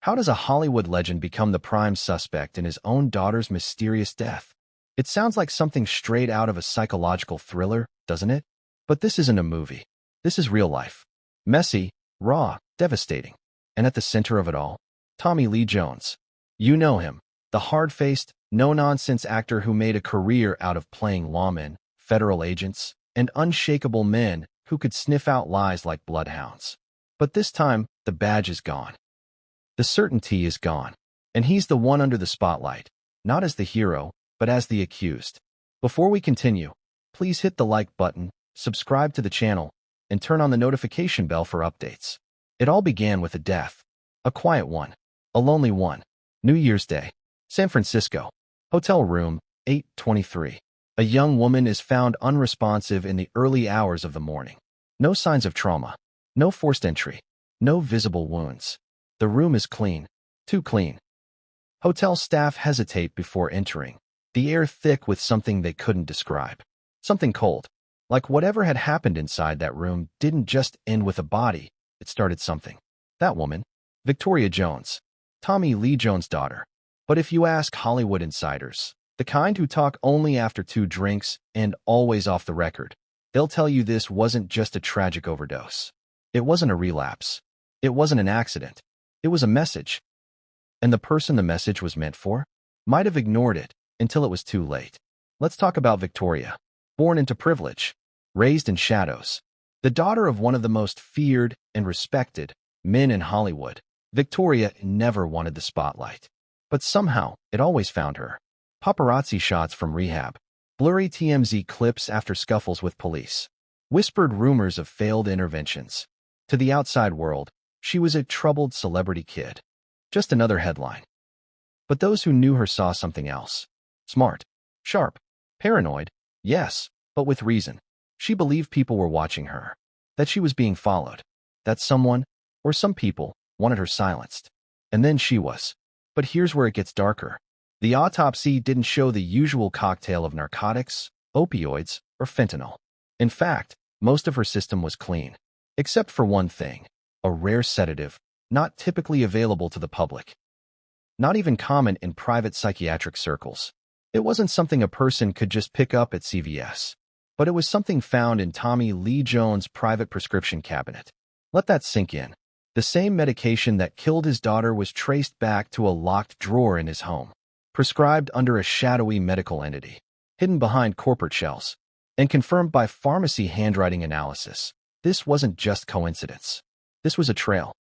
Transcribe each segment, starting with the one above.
How does a Hollywood legend become the prime suspect in his own daughter's mysterious death? It sounds like something straight out of a psychological thriller, doesn't it? But this isn't a movie. This is real life. Messy, raw, devastating. And at the center of it all, Tommy Lee Jones. You know him, the hard-faced, no-nonsense actor who made a career out of playing lawmen, federal agents, and unshakable men who could sniff out lies like bloodhounds. But this time, the badge is gone. The certainty is gone. And he's the one under the spotlight, not as the hero, but as the accused. Before we continue, please hit the like button, subscribe to the channel, and turn on the notification bell for updates. It all began with a death. A quiet one. A lonely one. New Year's Day. San Francisco. Hotel room 823. A young woman is found unresponsive in the early hours of the morning. No signs of trauma. No forced entry. No visible wounds. The room is clean. Too clean. Hotel staff hesitate before entering, the air thick with something they couldn't describe. Something cold. Like whatever had happened inside that room didn't just end with a body, it started something. That woman, Victoria Jones, Tommy Lee Jones' daughter. But if you ask Hollywood insiders, the kind who talk only after 2 drinks and always off the record, they'll tell you this wasn't just a tragic overdose. It wasn't a relapse. It wasn't an accident. It was a message. And the person the message was meant for might have ignored it until it was too late. Let's talk about Victoria. Born into privilege, raised in shadows, the daughter of one of the most feared and respected men in Hollywood, Victoria never wanted the spotlight. But somehow, it always found her. Paparazzi shots from rehab, blurry TMZ clips after scuffles with police, whispered rumors of failed interventions. To the outside world, she was a troubled celebrity kid. Just another headline. But those who knew her saw something else. Smart, sharp, paranoid, yes, but with reason. She believed people were watching her, that she was being followed, that someone, or some people, wanted her silenced. And then she was. But here's where it gets darker. The autopsy didn't show the usual cocktail of narcotics, opioids, or fentanyl. In fact, most of her system was clean. Except for one thing. A rare sedative, not typically available to the public. Not even common in private psychiatric circles. It wasn't something a person could just pick up at CVS. But it was something found in Tommy Lee Jones' private prescription cabinet. Let that sink in. The same medication that killed his daughter was traced back to a locked drawer in his home. Prescribed under a shadowy medical entity. Hidden behind corporate shelves. And confirmed by pharmacy handwriting analysis. This wasn't just coincidence. This was a trail.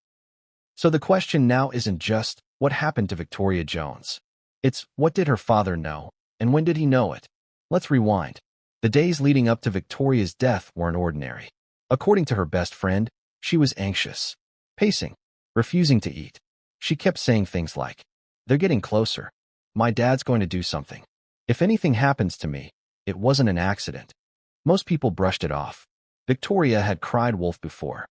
So the question now isn't just, what happened to Victoria Jones? It's, what did her father know, and when did he know it? Let's rewind. The days leading up to Victoria's death weren't ordinary. According to her best friend, she was anxious, pacing, refusing to eat. She kept saying things like, "They're getting closer. My dad's going to do something. If anything happens to me, it wasn't an accident." Most people brushed it off. Victoria had cried wolf before.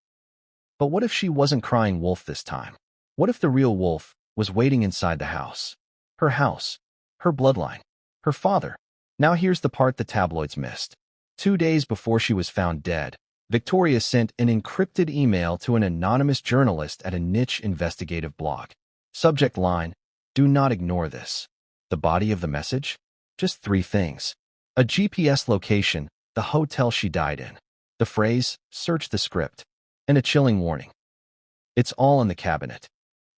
But what if she wasn't crying wolf this time? What if the real wolf was waiting inside the house? Her house. Her bloodline. Her father. Now here's the part the tabloids missed. 2 days before she was found dead, Victoria sent an encrypted email to an anonymous journalist at a niche investigative blog. Subject line, "Do not ignore this." The body of the message? Just 3 things. A GPS location, the hotel she died in. The phrase, "Search the script." And a chilling warning. It's all in the cabinet.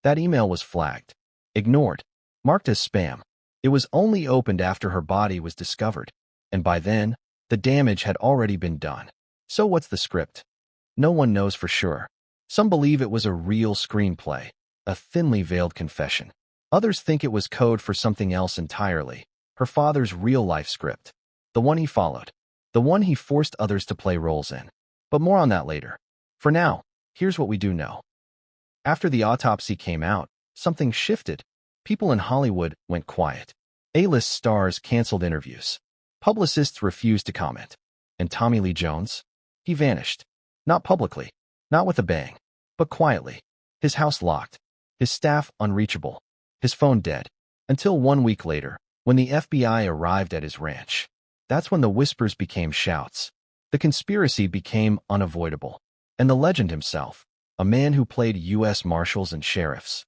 That email was flagged, ignored, marked as spam. It was only opened after her body was discovered. And by then, the damage had already been done. So what's the script? No one knows for sure. Some believe it was a real screenplay, a thinly veiled confession. Others think it was code for something else entirely. Her father's real-life script. The one he followed. The one he forced others to play roles in. But more on that later. For now, here's what we do know. After the autopsy came out, something shifted. People in Hollywood went quiet. A-list stars canceled interviews. Publicists refused to comment. And Tommy Lee Jones? He vanished. Not publicly, not with a bang, but quietly. His house locked. His staff unreachable. His phone dead. Until 1 week later, when the FBI arrived at his ranch. That's when the whispers became shouts. The conspiracy became unavoidable. And the legend himself, a man who played U.S. Marshals and sheriffs,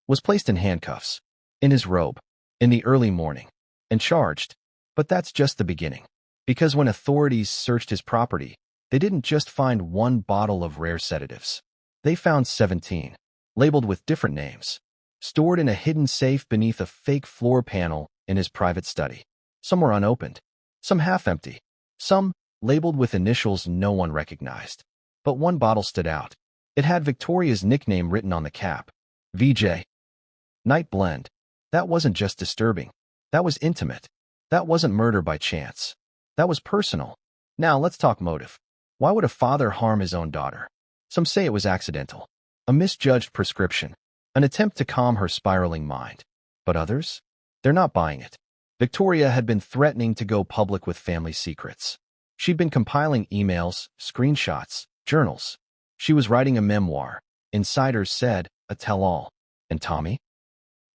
was placed in handcuffs, in his robe, in the early morning, and charged. But that's just the beginning. Because when authorities searched his property, they didn't just find one bottle of rare sedatives. They found 17, labeled with different names, stored in a hidden safe beneath a fake floor panel in his private study. Some were unopened, some half-empty, some labeled with initials no one recognized. But one bottle stood out. It had Victoria's nickname written on the cap, VJ. Night Blend. That wasn't just disturbing. That was intimate. That wasn't murder by chance. That was personal. Now let's talk motive. Why would a father harm his own daughter? Some say it was accidental, a misjudged prescription, an attempt to calm her spiraling mind. But others? They're not buying it. Victoria had been threatening to go public with family secrets. She'd been compiling emails, screenshots, journals. She was writing a memoir. Insiders said, a tell-all. And Tommy?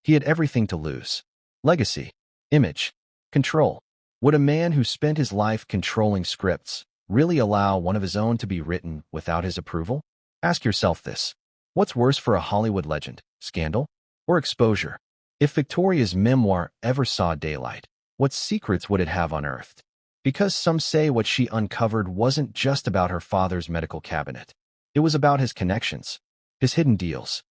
He had everything to lose. Legacy, image, control. Would a man who spent his life controlling scripts really allow one of his own to be written without his approval? Ask yourself this. What's worse for a Hollywood legend, scandal or exposure? If Victoria's memoir ever saw daylight, what secrets would it have unearthed? Because some say what she uncovered wasn't just about her father's medical cabinet. It was about his connections, his hidden deals,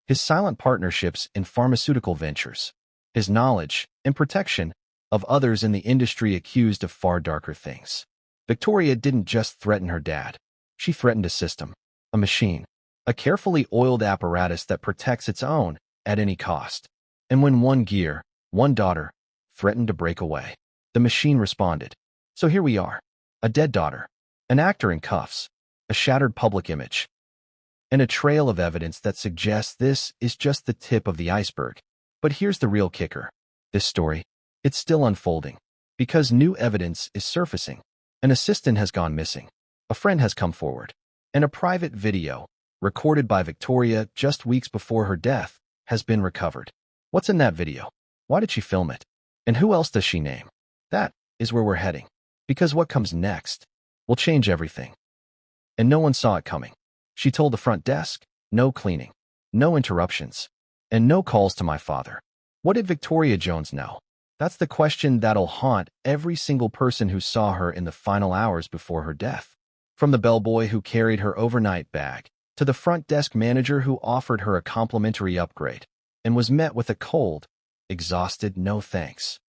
his silent partnerships in pharmaceutical ventures, his knowledge and protection of others in the industry accused of far darker things. Victoria didn't just threaten her dad. She threatened a system, a machine, a carefully oiled apparatus that protects its own at any cost. And when one gear, one daughter, threatened to break away, the machine responded. So here we are, a dead daughter, an actor in cuffs, a shattered public image, and a trail of evidence that suggests this is just the tip of the iceberg. But here's the real kicker. This story, it's still unfolding, because new evidence is surfacing. An assistant has gone missing, a friend has come forward, and a private video, recorded by Victoria just weeks before her death, has been recovered. What's in that video? Why did she film it? And who else does she name? That is where we're heading. Because what comes next will change everything. And no one saw it coming. She told the front desk, no cleaning, no interruptions, and no calls to my father. What did Victoria Jones know? That's the question that'll haunt every single person who saw her in the final hours before her death. From the bellboy who carried her overnight bag, to the front desk manager who offered her a complimentary upgrade, and was met with a cold, exhausted no thanks.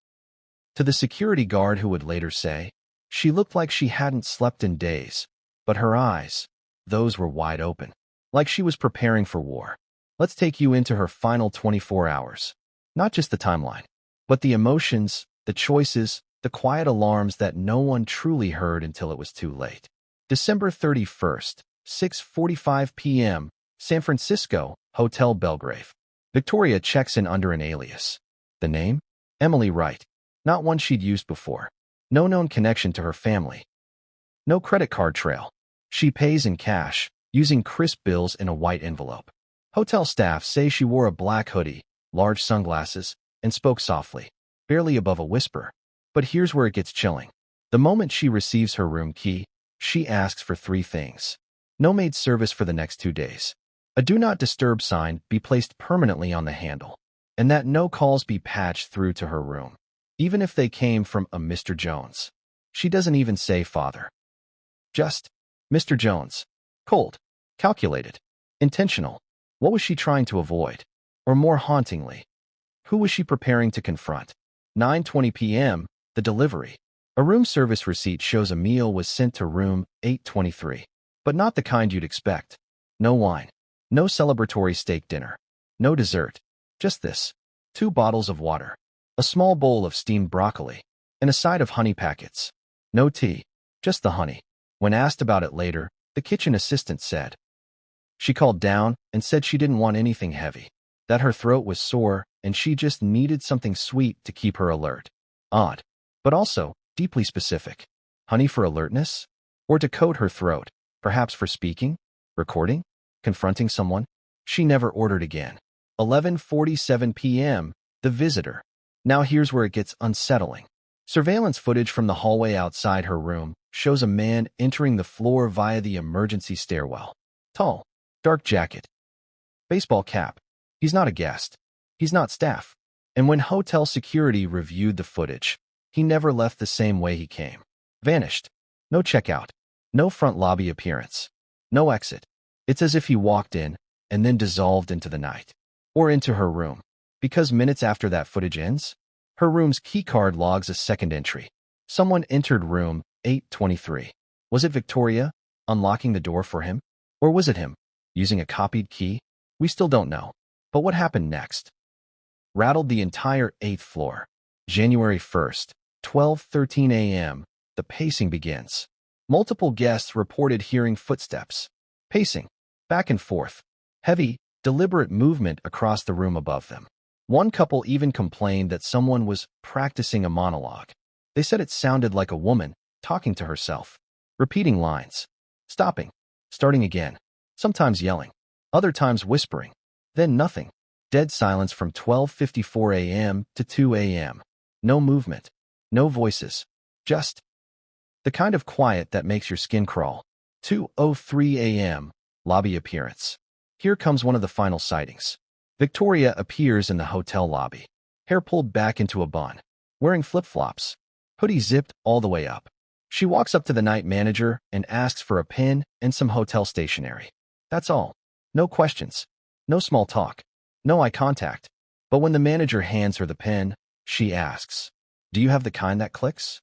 To the security guard who would later say, she looked like she hadn't slept in days, but her eyes, those were wide open, like she was preparing for war. Let's take you into her final 24 hours. Not just the timeline, but the emotions, the choices, the quiet alarms that no one truly heard until it was too late. December 31st, 6:45 p.m., San Francisco, Hotel Belgrave. Victoria checks in under an alias. The name? Emily Wright. Not one she'd used before. No known connection to her family. No credit card trail. She pays in cash, using crisp bills in a white envelope. Hotel staff say she wore a black hoodie, large sunglasses, and spoke softly, barely above a whisper. But here's where it gets chilling. The moment she receives her room key, she asks for 3 things. No maid service for the next 2 days. A do not disturb sign be placed permanently on the handle, and that no calls be patched through to her room, even if they came from a Mr. Jones. She doesn't even say father. Just Mr. Jones. Cold, calculated, intentional. What was she trying to avoid? Or more hauntingly, who was she preparing to confront? 9:20 p.m., the delivery. A room service receipt shows a meal was sent to room 823, but not the kind you'd expect. No wine, no celebratory steak dinner, no dessert, just this. 2 bottles of water, a small bowl of steamed broccoli, and a side of honey packets. No tea, just the honey. When asked about it later, the kitchen assistant said, she called down and said she didn't want anything heavy, that her throat was sore and she just needed something sweet to keep her alert. Odd, but also deeply specific. Honey for alertness? Or to coat her throat, perhaps for speaking, recording, confronting someone? She never ordered again. 11:47 p.m., the visitor. Now here's where it gets unsettling. Surveillance footage from the hallway outside her room shows a man entering the floor via the emergency stairwell. Tall, dark jacket, baseball cap, He's not a guest. He's not staff. And when hotel security reviewed the footage, he never left the same way he came. Vanished. No checkout. No front lobby appearance. No exit. It's as if he walked in and then dissolved into the night. Or into her room. Because minutes after that footage ends, her room's keycard logs a second entry. Someone entered room 823. Was it Victoria, unlocking the door for him? Or was it him, using a copied key? We still don't know. But what happened next? Rattled the entire 8th floor. January 1st, 12:13 a.m., the pacing begins. Multiple guests reported hearing footsteps. Pacing. Back and forth. Heavy, deliberate movement across the room above them. One couple even complained that someone was practicing a monologue. They said it sounded like a woman talking to herself, repeating lines, stopping, starting again, sometimes yelling, other times whispering, then nothing. Dead silence from 12:54 a.m. to 2 a.m. No movement, no voices, just the kind of quiet that makes your skin crawl. 2:03 a.m. Lobby appearance. Here comes one of the final sightings. Victoria appears in the hotel lobby, hair pulled back into a bun, wearing flip-flops, hoodie zipped all the way up. She walks up to the night manager and asks for a pen and some hotel stationery. That's all. No questions. No small talk. No eye contact. But when the manager hands her the pen, she asks, "Do you have the kind that clicks?"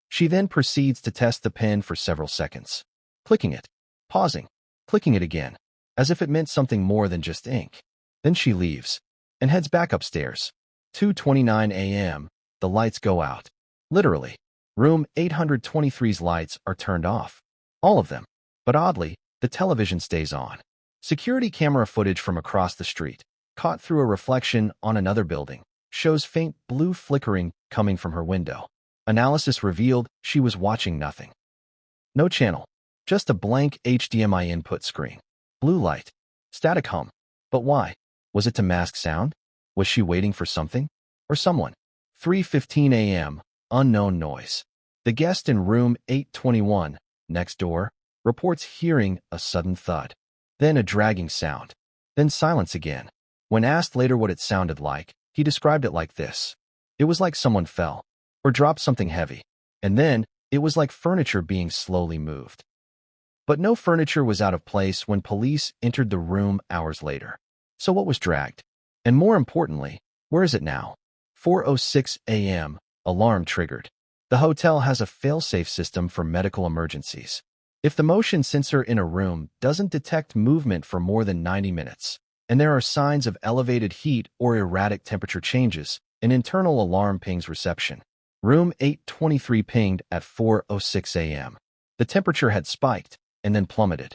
She then proceeds to test the pen for several seconds, clicking it, pausing, clicking it again, as if it meant something more than just ink. Then she leaves and heads back upstairs. 2:29 a.m., the lights go out. Literally, room 823's lights are turned off. All of them. But oddly, the television stays on. Security camera footage from across the street, caught through a reflection on another building, shows faint blue flickering coming from her window. Analysis revealed she was watching nothing. No channel, just a blank HDMI input screen. Blue light. Static hum. But why? Was it to mask sound? Was she waiting for something? Or someone? 3:15 a.m. Unknown noise. The guest in room 821, next door, reports hearing a sudden thud. Then a dragging sound. Then silence again. When asked later what it sounded like, he described it like this. It was like someone fell, or dropped something heavy. And then, it was like furniture being slowly moved. But no furniture was out of place when police entered the room hours later. So what was dragged? And more importantly, where is it now? 4:06 a.m., alarm triggered. The hotel has a fail-safe system for medical emergencies. If the motion sensor in a room doesn't detect movement for more than 90 minutes, and there are signs of elevated heat or erratic temperature changes, an internal alarm pings reception. Room 823 pinged at 4:06 a.m. The temperature had spiked and then plummeted.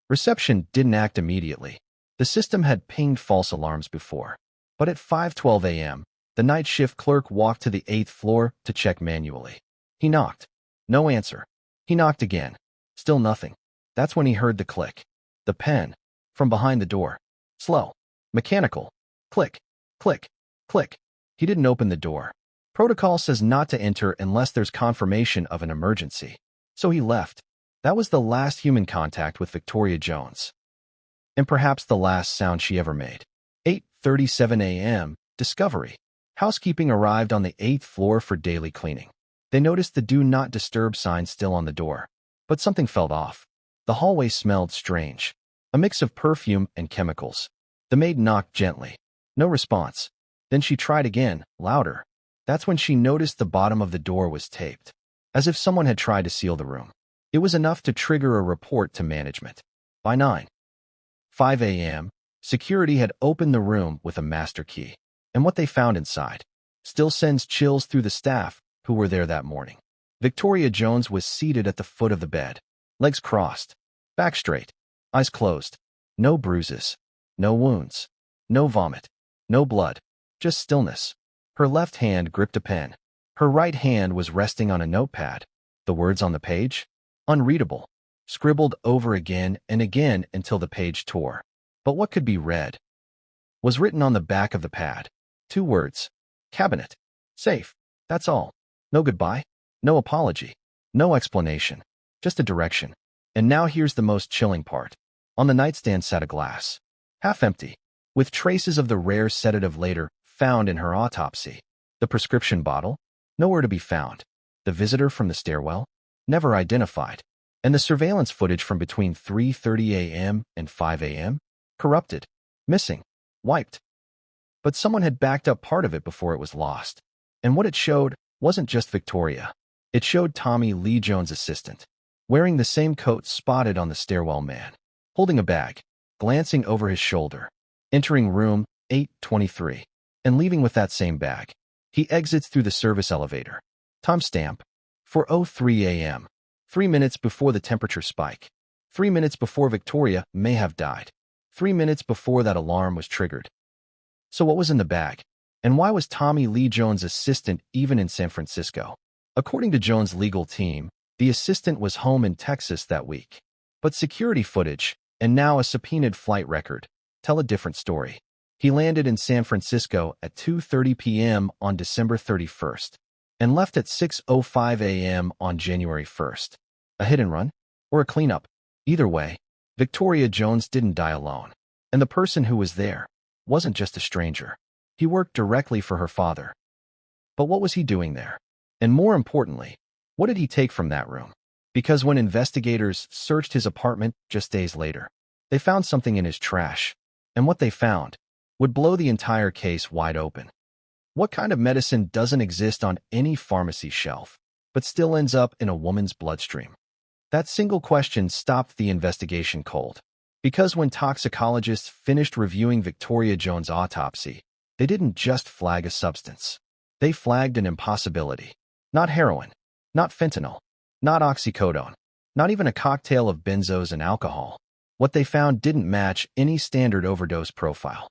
Reception didn't act immediately. The system had pinged false alarms before. But at 5:12 a.m., the night shift clerk walked to the 8th floor to check manually. He knocked. No answer. He knocked again. Still nothing. That's when he heard the click. The pen. From behind the door. Slow. Mechanical. Click. Click. Click. He didn't open the door. Protocol says not to enter unless there's confirmation of an emergency. So he left. That was the last human contact with Victoria Jones. And perhaps the last sound she ever made. 8:37 a.m., discovery. Housekeeping arrived on the 8th floor for daily cleaning. They noticed the Do Not Disturb sign still on the door. But something felt off. The hallway smelled strange. A mix of perfume and chemicals. The maid knocked gently. No response. Then she tried again, louder. That's when she noticed the bottom of the door was taped. As if someone had tried to seal the room. It was enough to trigger a report to management. By 9:05 a.m., security had opened the room with a master key. And what they found inside still sends chills through the staff who were there that morning. Victoria Jones was seated at the foot of the bed, legs crossed, back straight, eyes closed. No bruises, no wounds, no vomit, no blood, just stillness. Her left hand gripped a pen. Her right hand was resting on a notepad. The words on the page? Unreadable, scribbled over again and again until the page tore. But what could be read? Was written on the back of the pad. 2 words. Cabinet. Safe. That's all. No goodbye. No apology. No explanation. Just a direction. And now here's the most chilling part. On the nightstand sat a glass. Half empty. with traces of the rare sedative later found in her autopsy. The prescription bottle? Nowhere to be found. The visitor from the stairwell? Never identified. And the surveillance footage from between 3:30 a.m. and 5 a.m.? Corrupted. Missing. Wiped. But someone had backed up part of it before it was lost. And what it showed wasn't just Victoria. It showed Tommy Lee Jones' assistant, wearing the same coat spotted on the stairwell man, holding a bag, glancing over his shoulder, entering room 823, and leaving with that same bag. He exits through the service elevator. Timestamp: 4:03 a.m., 3 minutes before the temperature spike, 3 minutes before Victoria may have died, 3 minutes before that alarm was triggered. So what was in the bag? And why was Tommy Lee Jones' assistant even in San Francisco? According to Jones' legal team, the assistant was home in Texas that week. But security footage, and now a subpoenaed flight record, tell a different story. He landed in San Francisco at 2:30 p.m. on December 31st and left at 6:05 a.m. on January 1st. A hit and run? Or a cleanup? Either way, Victoria Jones didn't die alone. And the person who was there wasn't just a stranger. He worked directly for her father. But what was he doing there? And more importantly, what did he take from that room? Because when investigators searched his apartment just days later, they found something in his trash. And what they found would blow the entire case wide open. What kind of medicine doesn't exist on any pharmacy shelf, but still ends up in a woman's bloodstream? That single question stopped the investigation cold. Because when toxicologists finished reviewing Victoria Jones' autopsy, they didn't just flag a substance. They flagged an impossibility. Not heroin, not fentanyl, not oxycodone, not even a cocktail of benzos and alcohol. What they found didn't match any standard overdose profile.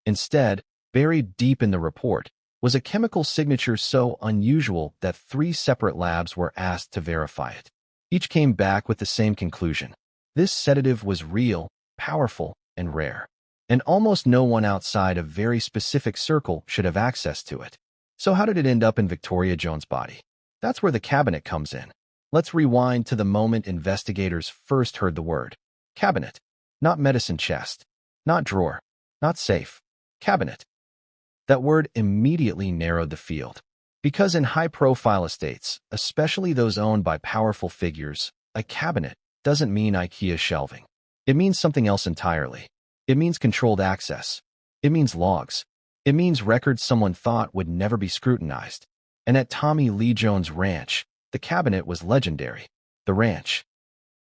Instead, buried deep in the report, was a chemical signature so unusual that 3 separate labs were asked to verify it. Each came back with the same conclusion. This sedative was real, powerful, and rare. And almost no one outside a very specific circle should have access to it. So how did it end up in Victoria Jones' body? That's where the cabinet comes in. Let's rewind to the moment investigators first heard the word. Cabinet. Not medicine chest. Not drawer. Not safe. Cabinet. That word immediately narrowed the field. Because in high-profile estates, especially those owned by powerful figures, a cabinet doesn't mean IKEA shelving. It means something else entirely. It means controlled access. It means logs. It means records someone thought would never be scrutinized. And at Tommy Lee Jones' ranch, the cabinet was legendary. The ranch.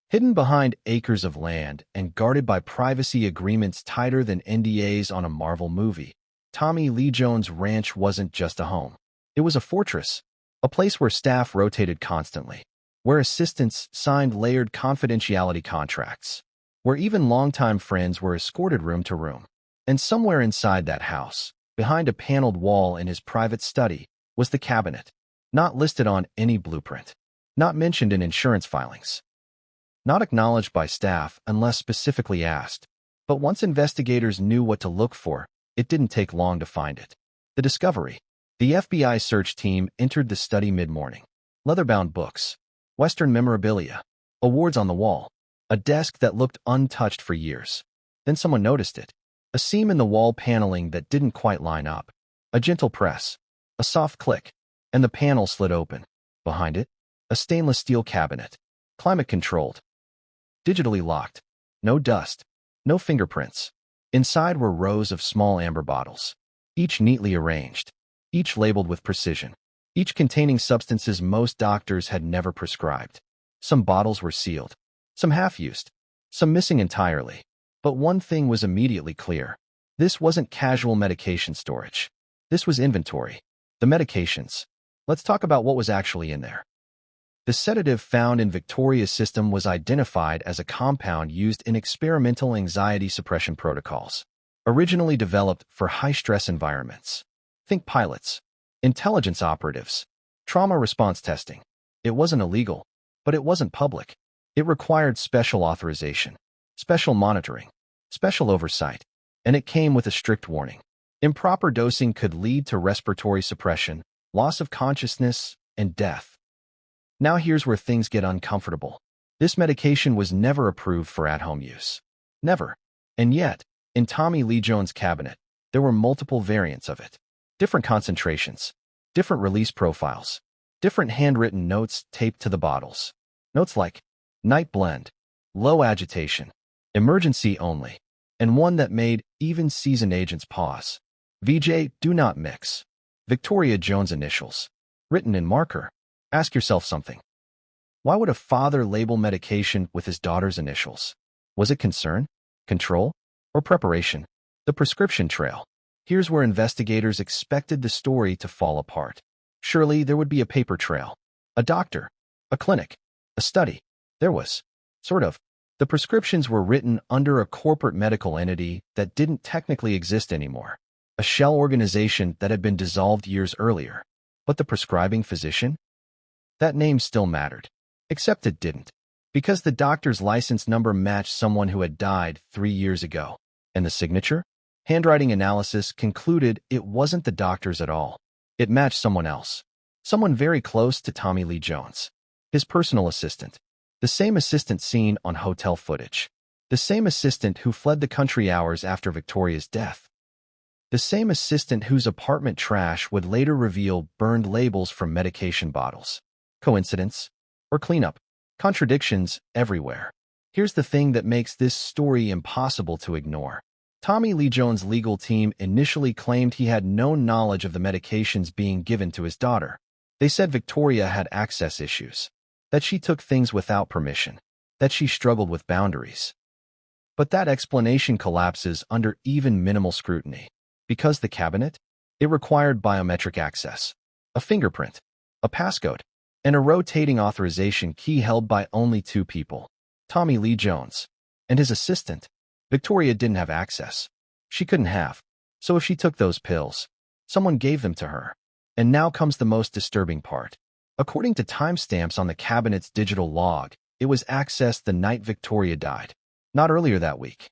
Hidden behind acres of land and guarded by privacy agreements tighter than NDAs on a Marvel movie, Tommy Lee Jones' ranch wasn't just a home. It was a fortress, a place where staff rotated constantly, where assistants signed layered confidentiality contracts, where even longtime friends were escorted room to room. And somewhere inside that house, behind a paneled wall in his private study, was the cabinet, not listed on any blueprint, not mentioned in insurance filings, not acknowledged by staff unless specifically asked. But once investigators knew what to look for, it didn't take long to find it. The discovery. The FBI search team entered the study mid-morning. Leather-bound books, Western memorabilia, awards on the wall, a desk that looked untouched for years. Then someone noticed it. A seam in the wall paneling that didn't quite line up. A gentle press, a soft click, and the panel slid open. Behind it, a stainless steel cabinet, climate-controlled, digitally locked, no dust, no fingerprints. Inside were rows of small amber bottles, each neatly arranged, each labeled with precision, each containing substances most doctors had never prescribed. Some bottles were sealed, some half-used, some missing entirely. But one thing was immediately clear. This wasn't casual medication storage. This was inventory. The medications. Let's talk about what was actually in there. The sedative found in Victoria's system was identified as a compound used in experimental anxiety suppression protocols, originally developed for high-stress environments. Think pilots, intelligence operatives, trauma response testing. It wasn't illegal, but it wasn't public. It required special authorization, special monitoring, special oversight, and it came with a strict warning. Improper dosing could lead to respiratory suppression, loss of consciousness, and death. Now here's where things get uncomfortable. This medication was never approved for at-home use. Never. And yet, In Tommy Lee Jones' cabinet, there were multiple variants of it. Different concentrations, different release profiles, different handwritten notes taped to the bottles. Notes like, night blend, low agitation, emergency only, and one that made even seasoned agents pause. VJ, do not mix. Victoria Jones initials. Written in marker. Ask yourself something. Why would a father label medication with his daughter's initials? Was it concern, control, or preparation? The prescription trail. Here's where investigators expected the story to fall apart. Surely there would be a paper trail. A doctor, a clinic, a study. There was. Sort of. The prescriptions were written under a corporate medical entity that didn't technically exist anymore. A shell organization that had been dissolved years earlier. But the prescribing physician? That name still mattered. Except it didn't. Because the doctor's license number matched someone who had died 3 years ago. And the signature? Handwriting analysis concluded it wasn't the doctor's at all. It matched someone else. Someone very close to Tommy Lee Jones. His personal assistant. The same assistant seen on hotel footage. The same assistant who fled the country hours after Victoria's death. The same assistant whose apartment trash would later reveal burned labels from medication bottles. Coincidence? Or cleanup? Contradictions everywhere. Here's the thing that makes this story impossible to ignore. Tommy Lee Jones' legal team initially claimed he had no knowledge of the medications being given to his daughter. They said Victoria had access issues, that she took things without permission, that she struggled with boundaries. But that explanation collapses under even minimal scrutiny. Because the cabinet? It required biometric access, a fingerprint, a passcode, and a rotating authorization key held by only 2 people, Tommy Lee Jones and his assistant. Victoria didn't have access. She couldn't have. So if she took those pills, someone gave them to her. And now comes the most disturbing part. According to timestamps on the cabinet's digital log, it was accessed the night Victoria died. Not earlier that week.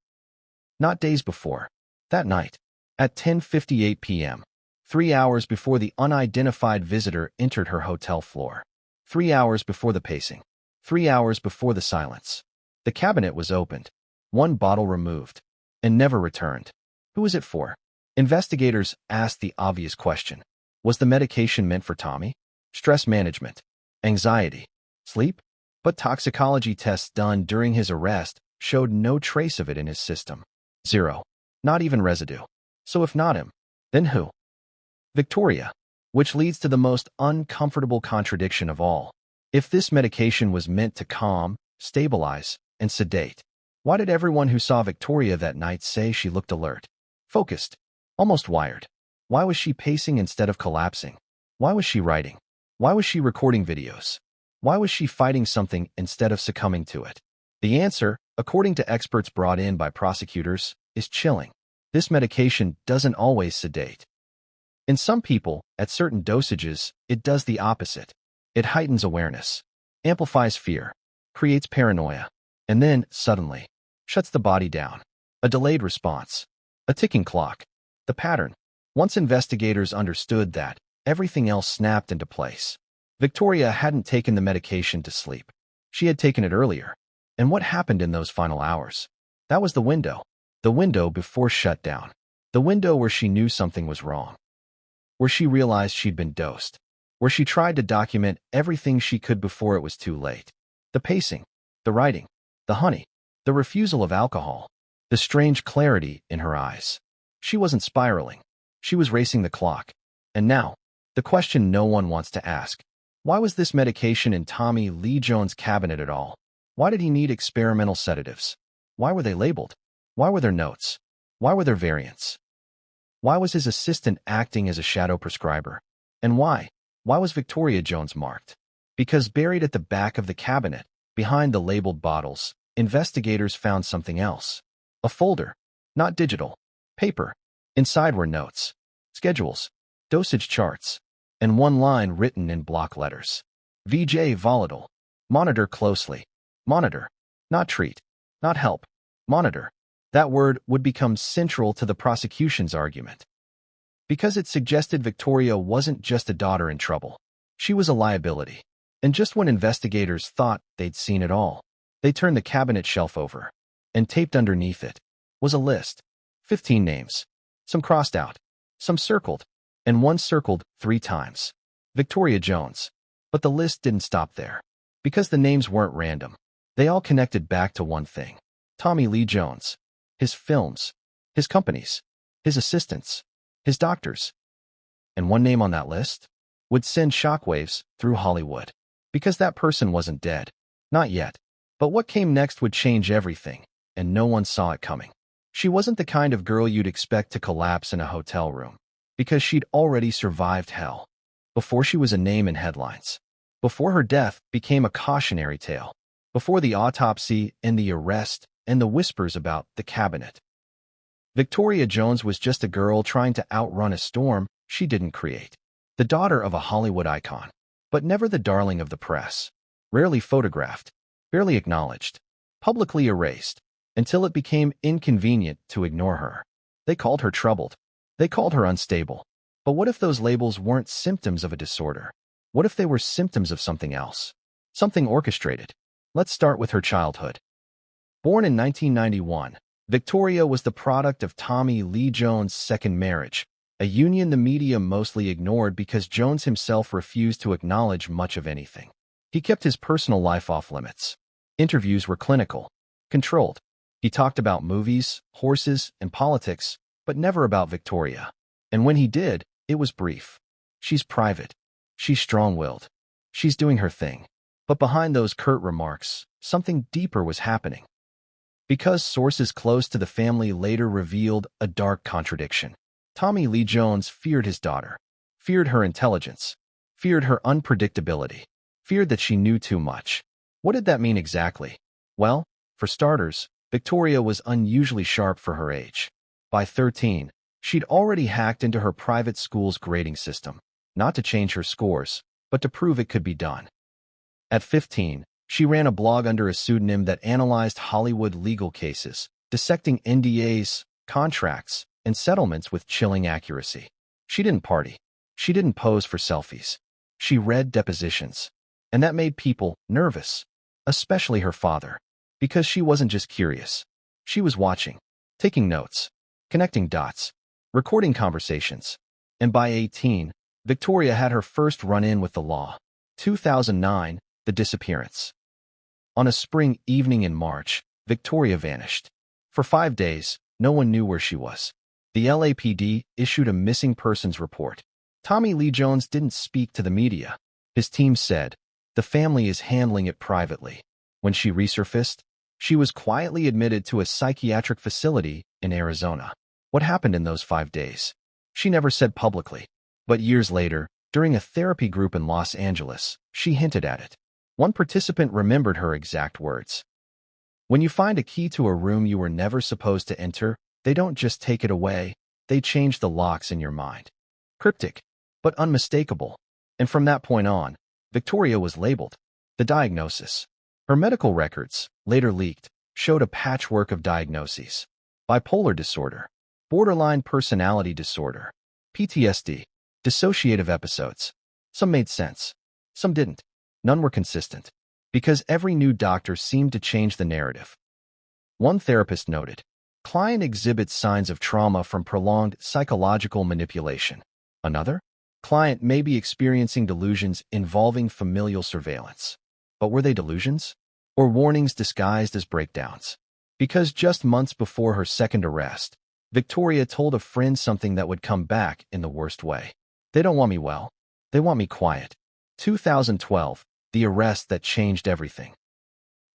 Not days before. That night. At 10:58 p.m. 3 hours before the unidentified visitor entered her hotel floor. 3 hours before the pacing. 3 hours before the silence. The cabinet was opened. 1 bottle removed. And never returned. Who was it for? Investigators asked the obvious question. Was the medication meant for Tommy? Stress management. Anxiety. Sleep? But toxicology tests done during his arrest showed no trace of it in his system. 0. Not even residue. So if not him, then who? Victoria. Which leads to the most uncomfortable contradiction of all. If this medication was meant to calm, stabilize, and sedate, why did everyone who saw Victoria that night say she looked alert, focused, almost wired? Why was she pacing instead of collapsing? Why was she writing? Why was she recording videos? Why was she fighting something instead of succumbing to it? The answer, according to experts brought in by prosecutors, is chilling. This medication doesn't always sedate. In some people, at certain dosages, it does the opposite. It heightens awareness, amplifies fear, creates paranoia, and then, suddenly, shuts the body down. A delayed response. A ticking clock. The pattern. Once investigators understood that, everything else snapped into place. Victoria hadn't taken the medication to sleep. She had taken it earlier. And what happened in those final hours? That was the window. The window before shutdown. The window where she knew something was wrong. Where she realized she'd been dosed. Where she tried to document everything she could before it was too late. The pacing. The writing. The honey. The refusal of alcohol. The strange clarity in her eyes. She wasn't spiraling. She was racing the clock. And now, the question no one wants to ask. Why was this medication in Tommy Lee Jones' cabinet at all? Why did he need experimental sedatives? Why were they labeled? Why were there notes? Why were there variants? Why was his assistant acting as a shadow prescriber? And why? Why was Victoria Jones marked? Because buried at the back of the cabinet, behind the labeled bottles, investigators found something else. A folder. Not digital. Paper. Inside were notes, schedules, dosage charts, and 1 line written in block letters. VJ volatile. Monitor closely. Monitor. Not treat. Not help. Monitor. That word would become central to the prosecution's argument. Because it suggested Victoria wasn't just a daughter in trouble. She was a liability. And just when investigators thought they'd seen it all, they turned the cabinet shelf over. And taped underneath it was a list. 15 names. Some crossed out, some circled, and one circled 3 times. Victoria Jones. But the list didn't stop there. Because the names weren't random. They all connected back to one thing. Tommy Lee Jones. His films. His companies. His assistants. His doctors. And one name on that list would send shockwaves through Hollywood. Because that person wasn't dead. Not yet. But what came next would change everything, and no one saw it coming. She wasn't the kind of girl you'd expect to collapse in a hotel room. Because she'd already survived hell. Before she was a name in headlines. Before her death became a cautionary tale. Before the autopsy and the arrest and the whispers about the cabinet. Victoria Jones was just a girl trying to outrun a storm she didn't create. The daughter of a Hollywood icon, but never the darling of the press. Rarely photographed, barely acknowledged, publicly erased, until it became inconvenient to ignore her. They called her troubled. They called her unstable. But what if those labels weren't symptoms of a disorder? What if they were symptoms of something else? Something orchestrated. Let's start with her childhood. Born in 1991, Victoria was the product of Tommy Lee Jones' second marriage, a union the media mostly ignored because Jones himself refused to acknowledge much of anything. He kept his personal life off limits. Interviews were clinical, controlled. He talked about movies, horses, and politics, but never about Victoria. And when he did, it was brief. She's private. She's strong-willed. She's doing her thing. But behind those curt remarks, something deeper was happening. Because sources close to the family later revealed a dark contradiction. Tommy Lee Jones feared his daughter, feared her intelligence, feared her unpredictability, feared that she knew too much. What did that mean exactly? Well, for starters, Victoria was unusually sharp for her age. By 13, she'd already hacked into her private school's grading system, not to change her scores, but to prove it could be done. At 15, she ran a blog under a pseudonym that analyzed Hollywood legal cases, dissecting NDAs, contracts, and settlements with chilling accuracy. She didn't party. She didn't pose for selfies. She read depositions. And that made people nervous, especially her father, because she wasn't just curious. She was watching, taking notes, connecting dots, recording conversations. And by 18, Victoria had her first run-in with the law. 2009, the disappearance. On a spring evening in March, Victoria vanished. For 5 days, no one knew where she was. The LAPD issued a missing persons report. Tommy Lee Jones didn't speak to the media. His team said, "The family is handling it privately." When she resurfaced, she was quietly admitted to a psychiatric facility in Arizona. What happened in those 5 days? She never said publicly. But years later, during a therapy group in Los Angeles, she hinted at it. One participant remembered her exact words. "When you find a key to a room you were never supposed to enter, they don't just take it away, they change the locks in your mind." Cryptic, but unmistakable. And from that point on, Victoria was labeled. The diagnosis. Her medical records, later leaked, showed a patchwork of diagnoses. Bipolar disorder, borderline personality disorder, PTSD, dissociative episodes. Some made sense. Some didn't. None were consistent. Because every new doctor seemed to change the narrative. One therapist noted, "Client exhibits signs of trauma from prolonged psychological manipulation." Another, "Client may be experiencing delusions involving familial surveillance." But were they delusions? Or warnings disguised as breakdowns? Because just months before her second arrest, Victoria told a friend something that would come back in the worst way. "They don't want me well. They want me quiet." 2012, the arrest that changed everything.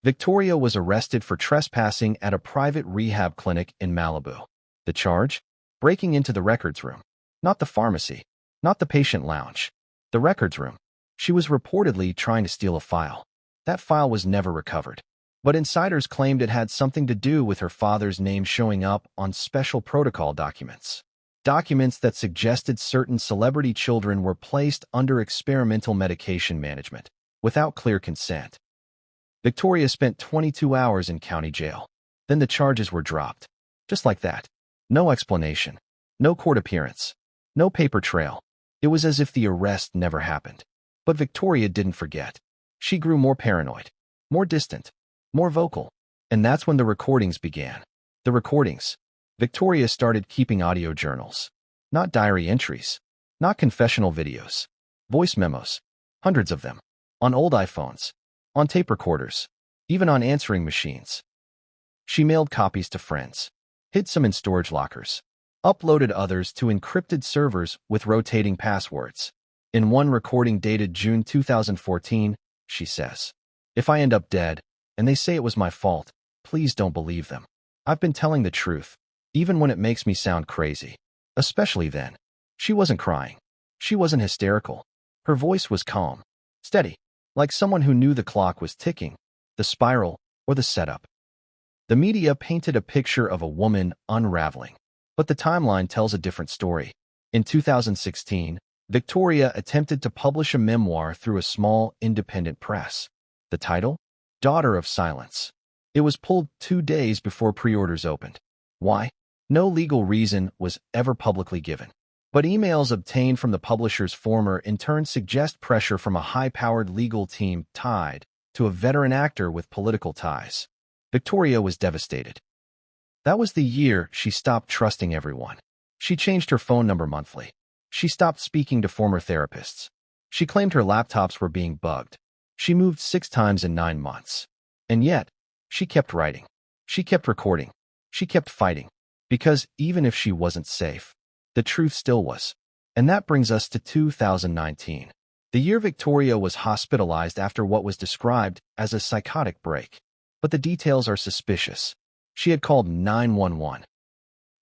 Victoria was arrested for trespassing at a private rehab clinic in Malibu. The charge? Breaking into the records room. Not the pharmacy. Not the patient lounge. The records room. She was reportedly trying to steal a file. That file was never recovered. But insiders claimed it had something to do with her father's name showing up on special protocol documents. Documents that suggested certain celebrity children were placed under experimental medication management, without clear consent. Victoria spent 22 hours in county jail. Then the charges were dropped. Just like that. No explanation. No court appearance. No paper trail. It was as if the arrest never happened. But Victoria didn't forget. She grew more paranoid, more distant, more vocal. And that's when the recordings began. The recordings. Victoria started keeping audio journals. Not diary entries. Not confessional videos. Voice memos. Hundreds of them. On old iPhones. On tape recorders. Even on answering machines. She mailed copies to friends. Hid some in storage lockers. Uploaded others to encrypted servers with rotating passwords. In one recording dated June 2014, she says, "If I end up dead, and they say it was my fault, please don't believe them. I've been telling the truth, even when it makes me sound crazy." Especially then. She wasn't crying. She wasn't hysterical. Her voice was calm, steady, like someone who knew the clock was ticking, the spiral, or the setup. The media painted a picture of a woman unraveling, but the timeline tells a different story. In 2016, Victoria attempted to publish a memoir through a small, independent press. The title? Daughter of Silence. It was pulled 2 days before pre-orders opened. Why? No legal reason was ever publicly given. But emails obtained from the publisher's former in turn suggest pressure from a high-powered legal team tied to a veteran actor with political ties. Victoria was devastated. That was the year she stopped trusting everyone. She changed her phone number monthly. She stopped speaking to former therapists. She claimed her laptops were being bugged. She moved 6 times in 9 months. And yet, she kept writing. She kept recording. She kept fighting. Because even if she wasn't safe, the truth still was. And that brings us to 2019, the year Victoria was hospitalized after what was described as a psychotic break. But the details are suspicious. She had called 911.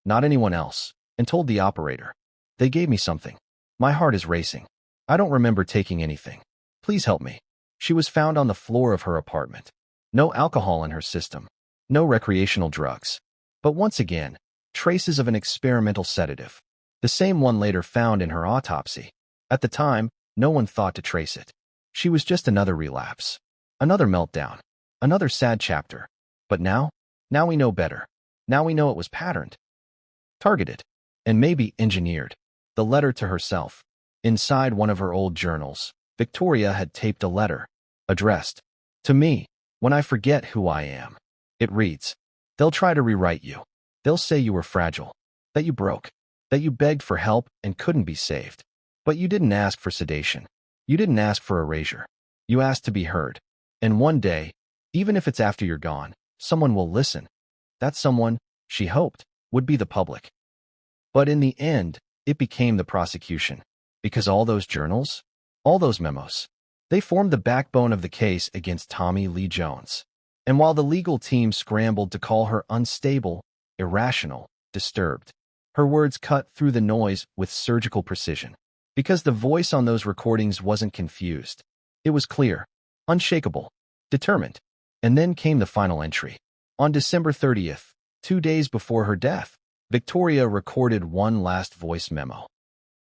Not anyone else, and told the operator, "They gave me something. My heart is racing. I don't remember taking anything. Please help me." She was found on the floor of her apartment. No alcohol in her system. No recreational drugs. But once again, traces of an experimental sedative. The same one later found in her autopsy. At the time, no one thought to trace it. She was just another relapse. Another meltdown. Another sad chapter. But now we know better. Now we know it was patterned. Targeted. And maybe engineered. The letter to herself. Inside one of her old journals, Victoria had taped a letter. Addressed. "To me, when I forget who I am." It reads, "They'll try to rewrite you. They'll say you were fragile. That you broke. That you begged for help and couldn't be saved. But you didn't ask for sedation. You didn't ask for erasure. You asked to be heard. And one day, even if it's after you're gone, someone will listen. That someone, she hoped, would be the public." But in the end, it became the prosecution. Because all those journals, all those memos, they formed the backbone of the case against Tommy Lee Jones. And while the legal team scrambled to call her unstable, irrational, disturbed, her words cut through the noise with surgical precision. Because the voice on those recordings wasn't confused. It was clear, unshakable, determined. And then came the final entry. On December 30th, 2 days before her death, Victoria recorded one last voice memo.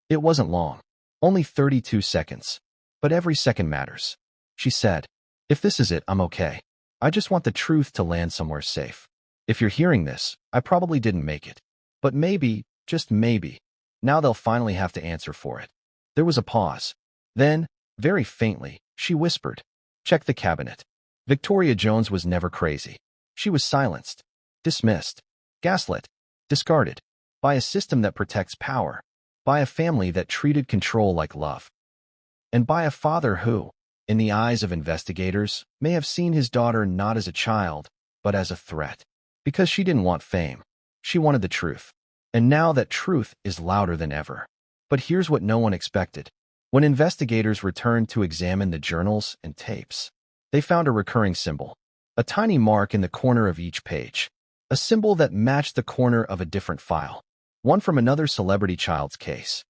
It wasn't long, only 32 seconds. But every second matters. She said, "If this is it, I'm okay. I just want the truth to land somewhere safe. If you're hearing this, I probably didn't make it. But maybe, just maybe, now they'll finally have to answer for it." There was a pause. Then, very faintly, she whispered, "Check the cabinet." Victoria Jones was never crazy. She was silenced, dismissed, gaslit, discarded, by a system that protects power, by a family that treated control like love, and by a father who, in the eyes of investigators, may have seen his daughter not as a child, but as a threat. Because she didn't want fame. She wanted the truth. And now that truth is louder than ever. But here's what no one expected. When investigators returned to examine the journals and tapes, they found a recurring symbol. A tiny mark in the corner of each page. A symbol that matched the corner of a different file. One from another celebrity child's case.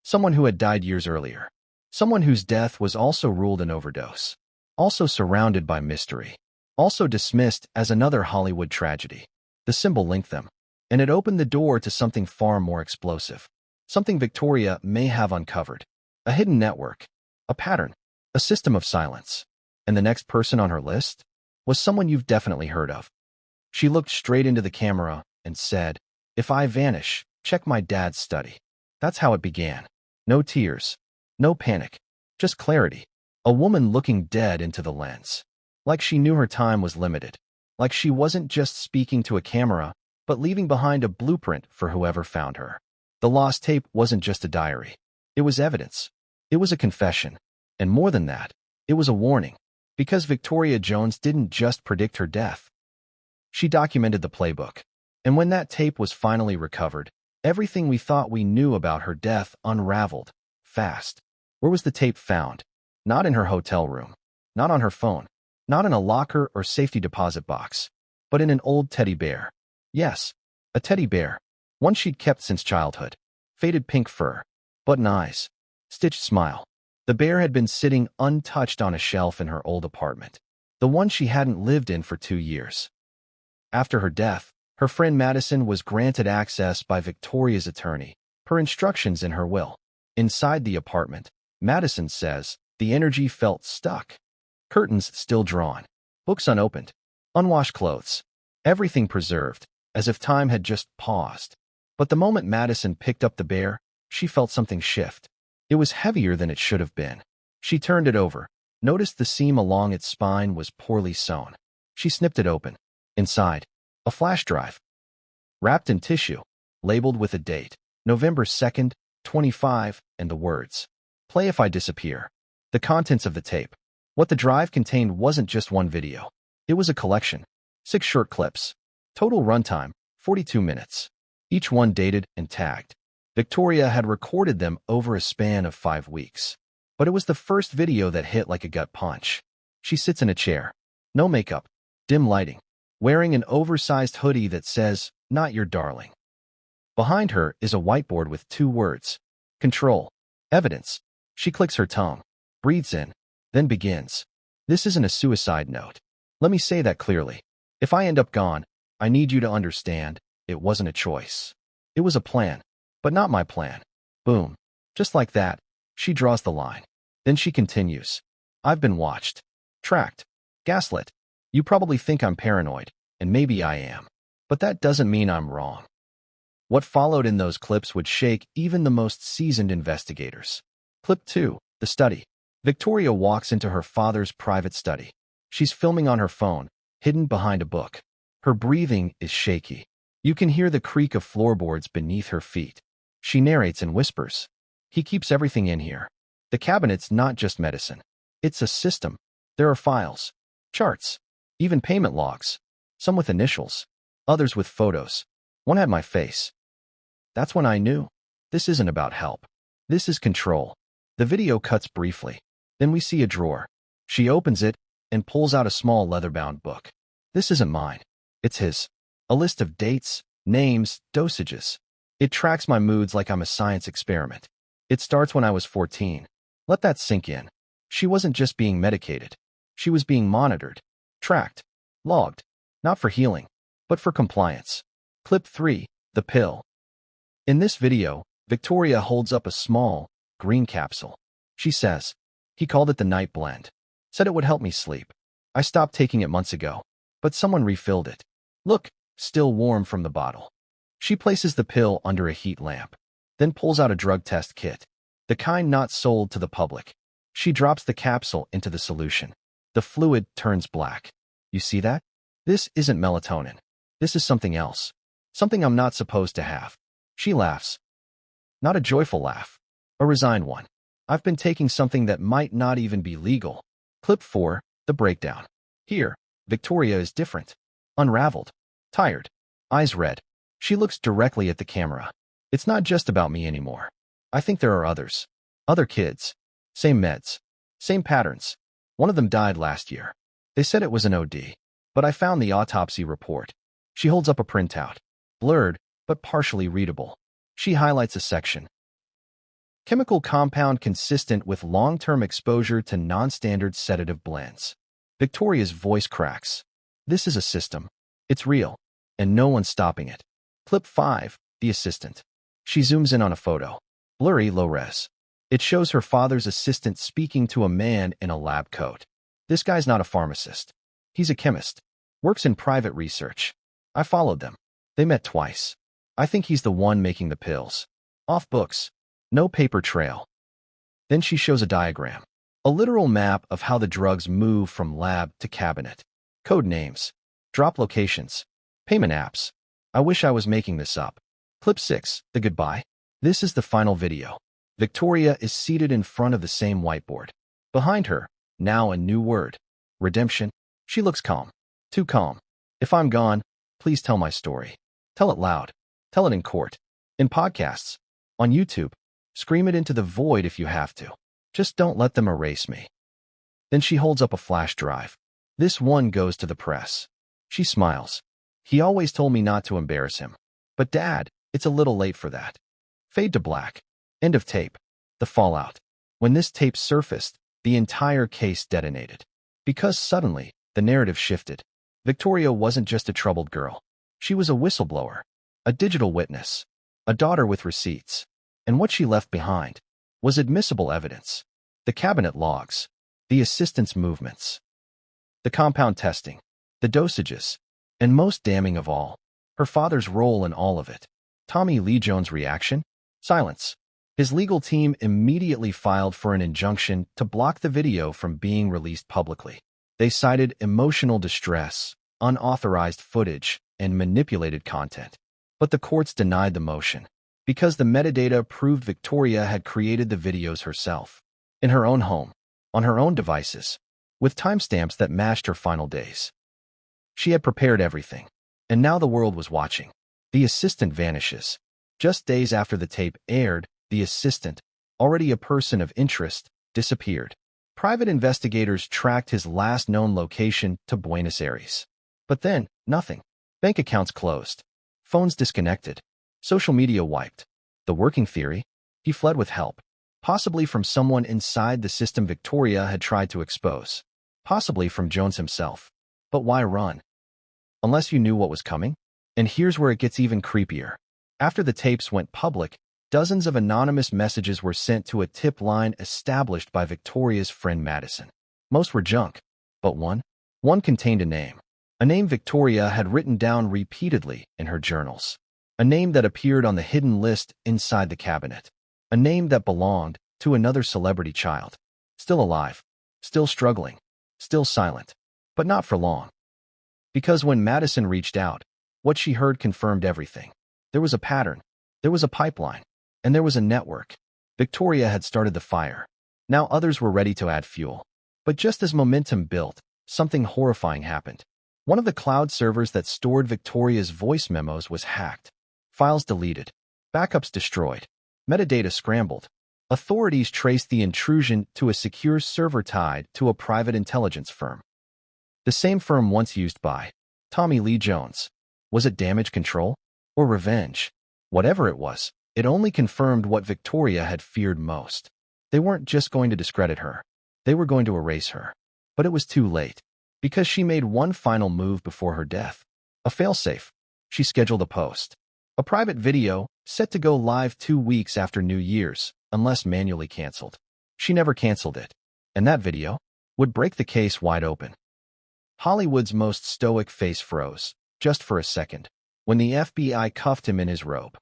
Someone who had died years earlier. Someone whose death was also ruled an overdose. Also surrounded by mystery. Also dismissed as another Hollywood tragedy. The symbol linked them. And it opened the door to something far more explosive. Something Victoria may have uncovered. A hidden network. A pattern. A system of silence. And the next person on her list was someone you've definitely heard of. She looked straight into the camera and said, "If I vanish, check my dad's study." That's how it began. No tears. No panic. Just clarity. A woman looking dead into the lens. Like she knew her time was limited. Like she wasn't just speaking to a camera, but leaving behind a blueprint for whoever found her. The lost tape wasn't just a diary. It was evidence. It was a confession. And more than that, it was a warning. Because Victoria Jones didn't just predict her death. She documented the playbook. And when that tape was finally recovered, everything we thought we knew about her death unraveled. Fast. Where was the tape found? Not in her hotel room. Not on her phone. Not in a locker or safety deposit box. But in an old teddy bear. Yes, a teddy bear. One she'd kept since childhood. Faded pink fur. Button eyes. Stitched smile. The bear had been sitting untouched on a shelf in her old apartment. The one she hadn't lived in for 2 years. After her death, her friend Madison was granted access by Victoria's attorney, per instructions in her will. Inside the apartment, Madison says, the energy felt stuck. Curtains still drawn. Books unopened. Unwashed clothes. Everything preserved, as if time had just paused. But the moment Madison picked up the bear, she felt something shift. It was heavier than it should have been. She turned it over, noticed the seam along its spine was poorly sewn. She snipped it open. Inside, a flash drive. Wrapped in tissue, labeled with a date, November 2nd, 25, and the words, "Play if I disappear." The contents of the tape. What the drive contained wasn't just one video. It was a collection. 6 short clips. Total runtime, 42 minutes. Each one dated and tagged. Victoria had recorded them over a span of 5 weeks. But it was the first video that hit like a gut punch. She sits in a chair. No makeup. Dim lighting. Wearing an oversized hoodie that says, "Not your darling." Behind her is a whiteboard with 2 words. Control. Evidence. She clicks her tongue. Breathes in. Then begins. This isn't a suicide note. Let me say that clearly. If I end up gone, I need you to understand, it wasn't a choice. It was a plan. But not my plan. Boom. Just like that, she draws the line. Then she continues. I've been watched. Tracked. Gaslit. You probably think I'm paranoid, and maybe I am. But that doesn't mean I'm wrong. What followed in those clips would shake even the most seasoned investigators. Clip 2. The study. Victoria walks into her father's private study. She's filming on her phone, hidden behind a book. Her breathing is shaky. You can hear the creak of floorboards beneath her feet. She narrates and whispers. He keeps everything in here. The cabinet's not just medicine. It's a system. There are files, charts, even payment logs. Some with initials, others with photos. One had my face. That's when I knew. This isn't about help. This is control. The video cuts briefly. Then we see a drawer. She opens it and pulls out a small leather-bound book. This isn't mine. It's his. A list of dates, names, dosages. It tracks my moods like I'm a science experiment. It starts when I was 14. Let that sink in. She wasn't just being medicated. She was being monitored, tracked, logged, not for healing, but for compliance. Clip 3. The pill. In this video, Victoria holds up a small, green capsule. She says, he called it the night blend. Said it would help me sleep. I stopped taking it months ago, but someone refilled it. Look, still warm from the bottle. She places the pill under a heat lamp, then pulls out a drug test kit, the kind not sold to the public. She drops the capsule into the solution. The fluid turns black. You see that? This isn't melatonin. This is something else. Something I'm not supposed to have. She laughs. Not a joyful laugh. A resigned one. I've been taking something that might not even be legal. Clip 4. The breakdown. Here, Victoria is different. Unraveled. Tired. Eyes red. She looks directly at the camera. It's not just about me anymore. I think there are others. Other kids. Same meds. Same patterns. One of them died last year. They said it was an OD. But I found the autopsy report. She holds up a printout. Blurred, but partially readable. She highlights a section. Chemical compound consistent with long-term exposure to non-standard sedative blends. Victoria's voice cracks. This is a system. It's real. And no one's stopping it. Clip 5. The assistant. She zooms in on a photo. Blurry, low-res. It shows her father's assistant speaking to a man in a lab coat. This guy's not a pharmacist. He's a chemist. Works in private research. I followed them. They met twice. I think he's the one making the pills. Off books. No paper trail. Then she shows a diagram. A literal map of how the drugs move from lab to cabinet. Code names. Drop locations. Payment apps. I wish I was making this up. Clip 6, the goodbye. This is the final video. Victoria is seated in front of the same whiteboard. Behind her, now a new word. Redemption. She looks calm. Too calm. If I'm gone, please tell my story. Tell it loud. Tell it in court. In podcasts. On YouTube. Scream it into the void if you have to. Just don't let them erase me. Then she holds up a flash drive. This one goes to the press. She smiles. He always told me not to embarrass him. But Dad, it's a little late for that. Fade to black. End of tape. The fallout. When this tape surfaced, the entire case detonated. Because suddenly, the narrative shifted. Victoria wasn't just a troubled girl. She was a whistleblower, a digital witness, a daughter with receipts. And what she left behind was admissible evidence. The cabinet logs, the assistant's movements, the compound testing, the dosages, and most damning of all, her father's role in all of it. Tommy Lee Jones' reaction? Silence. His legal team immediately filed for an injunction to block the video from being released publicly. They cited emotional distress, unauthorized footage, and manipulated content. But the courts denied the motion because the metadata proved Victoria had created the videos herself, in her own home, on her own devices, with timestamps that matched her final days. She had prepared everything, and now the world was watching. The assistant vanishes. Just days after the tape aired, the assistant, already a person of interest, disappeared. Private investigators tracked his last known location to Buenos Aires. But then, nothing. Bank accounts closed. Phones disconnected. Social media wiped. The working theory? He fled with help. Possibly from someone inside the system Victoria had tried to expose. Possibly from Jones himself. But why run? Unless you knew what was coming? And here's where it gets even creepier. After the tapes went public, dozens of anonymous messages were sent to a tip line established by Victoria's friend Madison. Most were junk, but one contained a name. A name Victoria had written down repeatedly in her journals. A name that appeared on the hidden list inside the cabinet. A name that belonged to another celebrity child. Still alive, still struggling, still silent, but not for long. Because when Madison reached out, what she heard confirmed everything. There was a pattern, there was a pipeline, and there was a network. Victoria had started the fire. Now others were ready to add fuel. But just as momentum built, something horrifying happened. One of the cloud servers that stored Victoria's voice memos was hacked. Files deleted. Backups destroyed. Metadata scrambled. Authorities traced the intrusion to a secure server tied to a private intelligence firm. The same firm once used by Tommy Lee Jones. Was it damage control? Or revenge? Whatever it was, it only confirmed what Victoria had feared most. They weren't just going to discredit her. They were going to erase her. But it was too late. Because she made one final move before her death. A failsafe. She scheduled a post. A private video, set to go live 2 weeks after New Year's, unless manually canceled. She never canceled it. And that video would break the case wide open. Hollywood's most stoic face froze, just for a second, when the FBI cuffed him in his robe.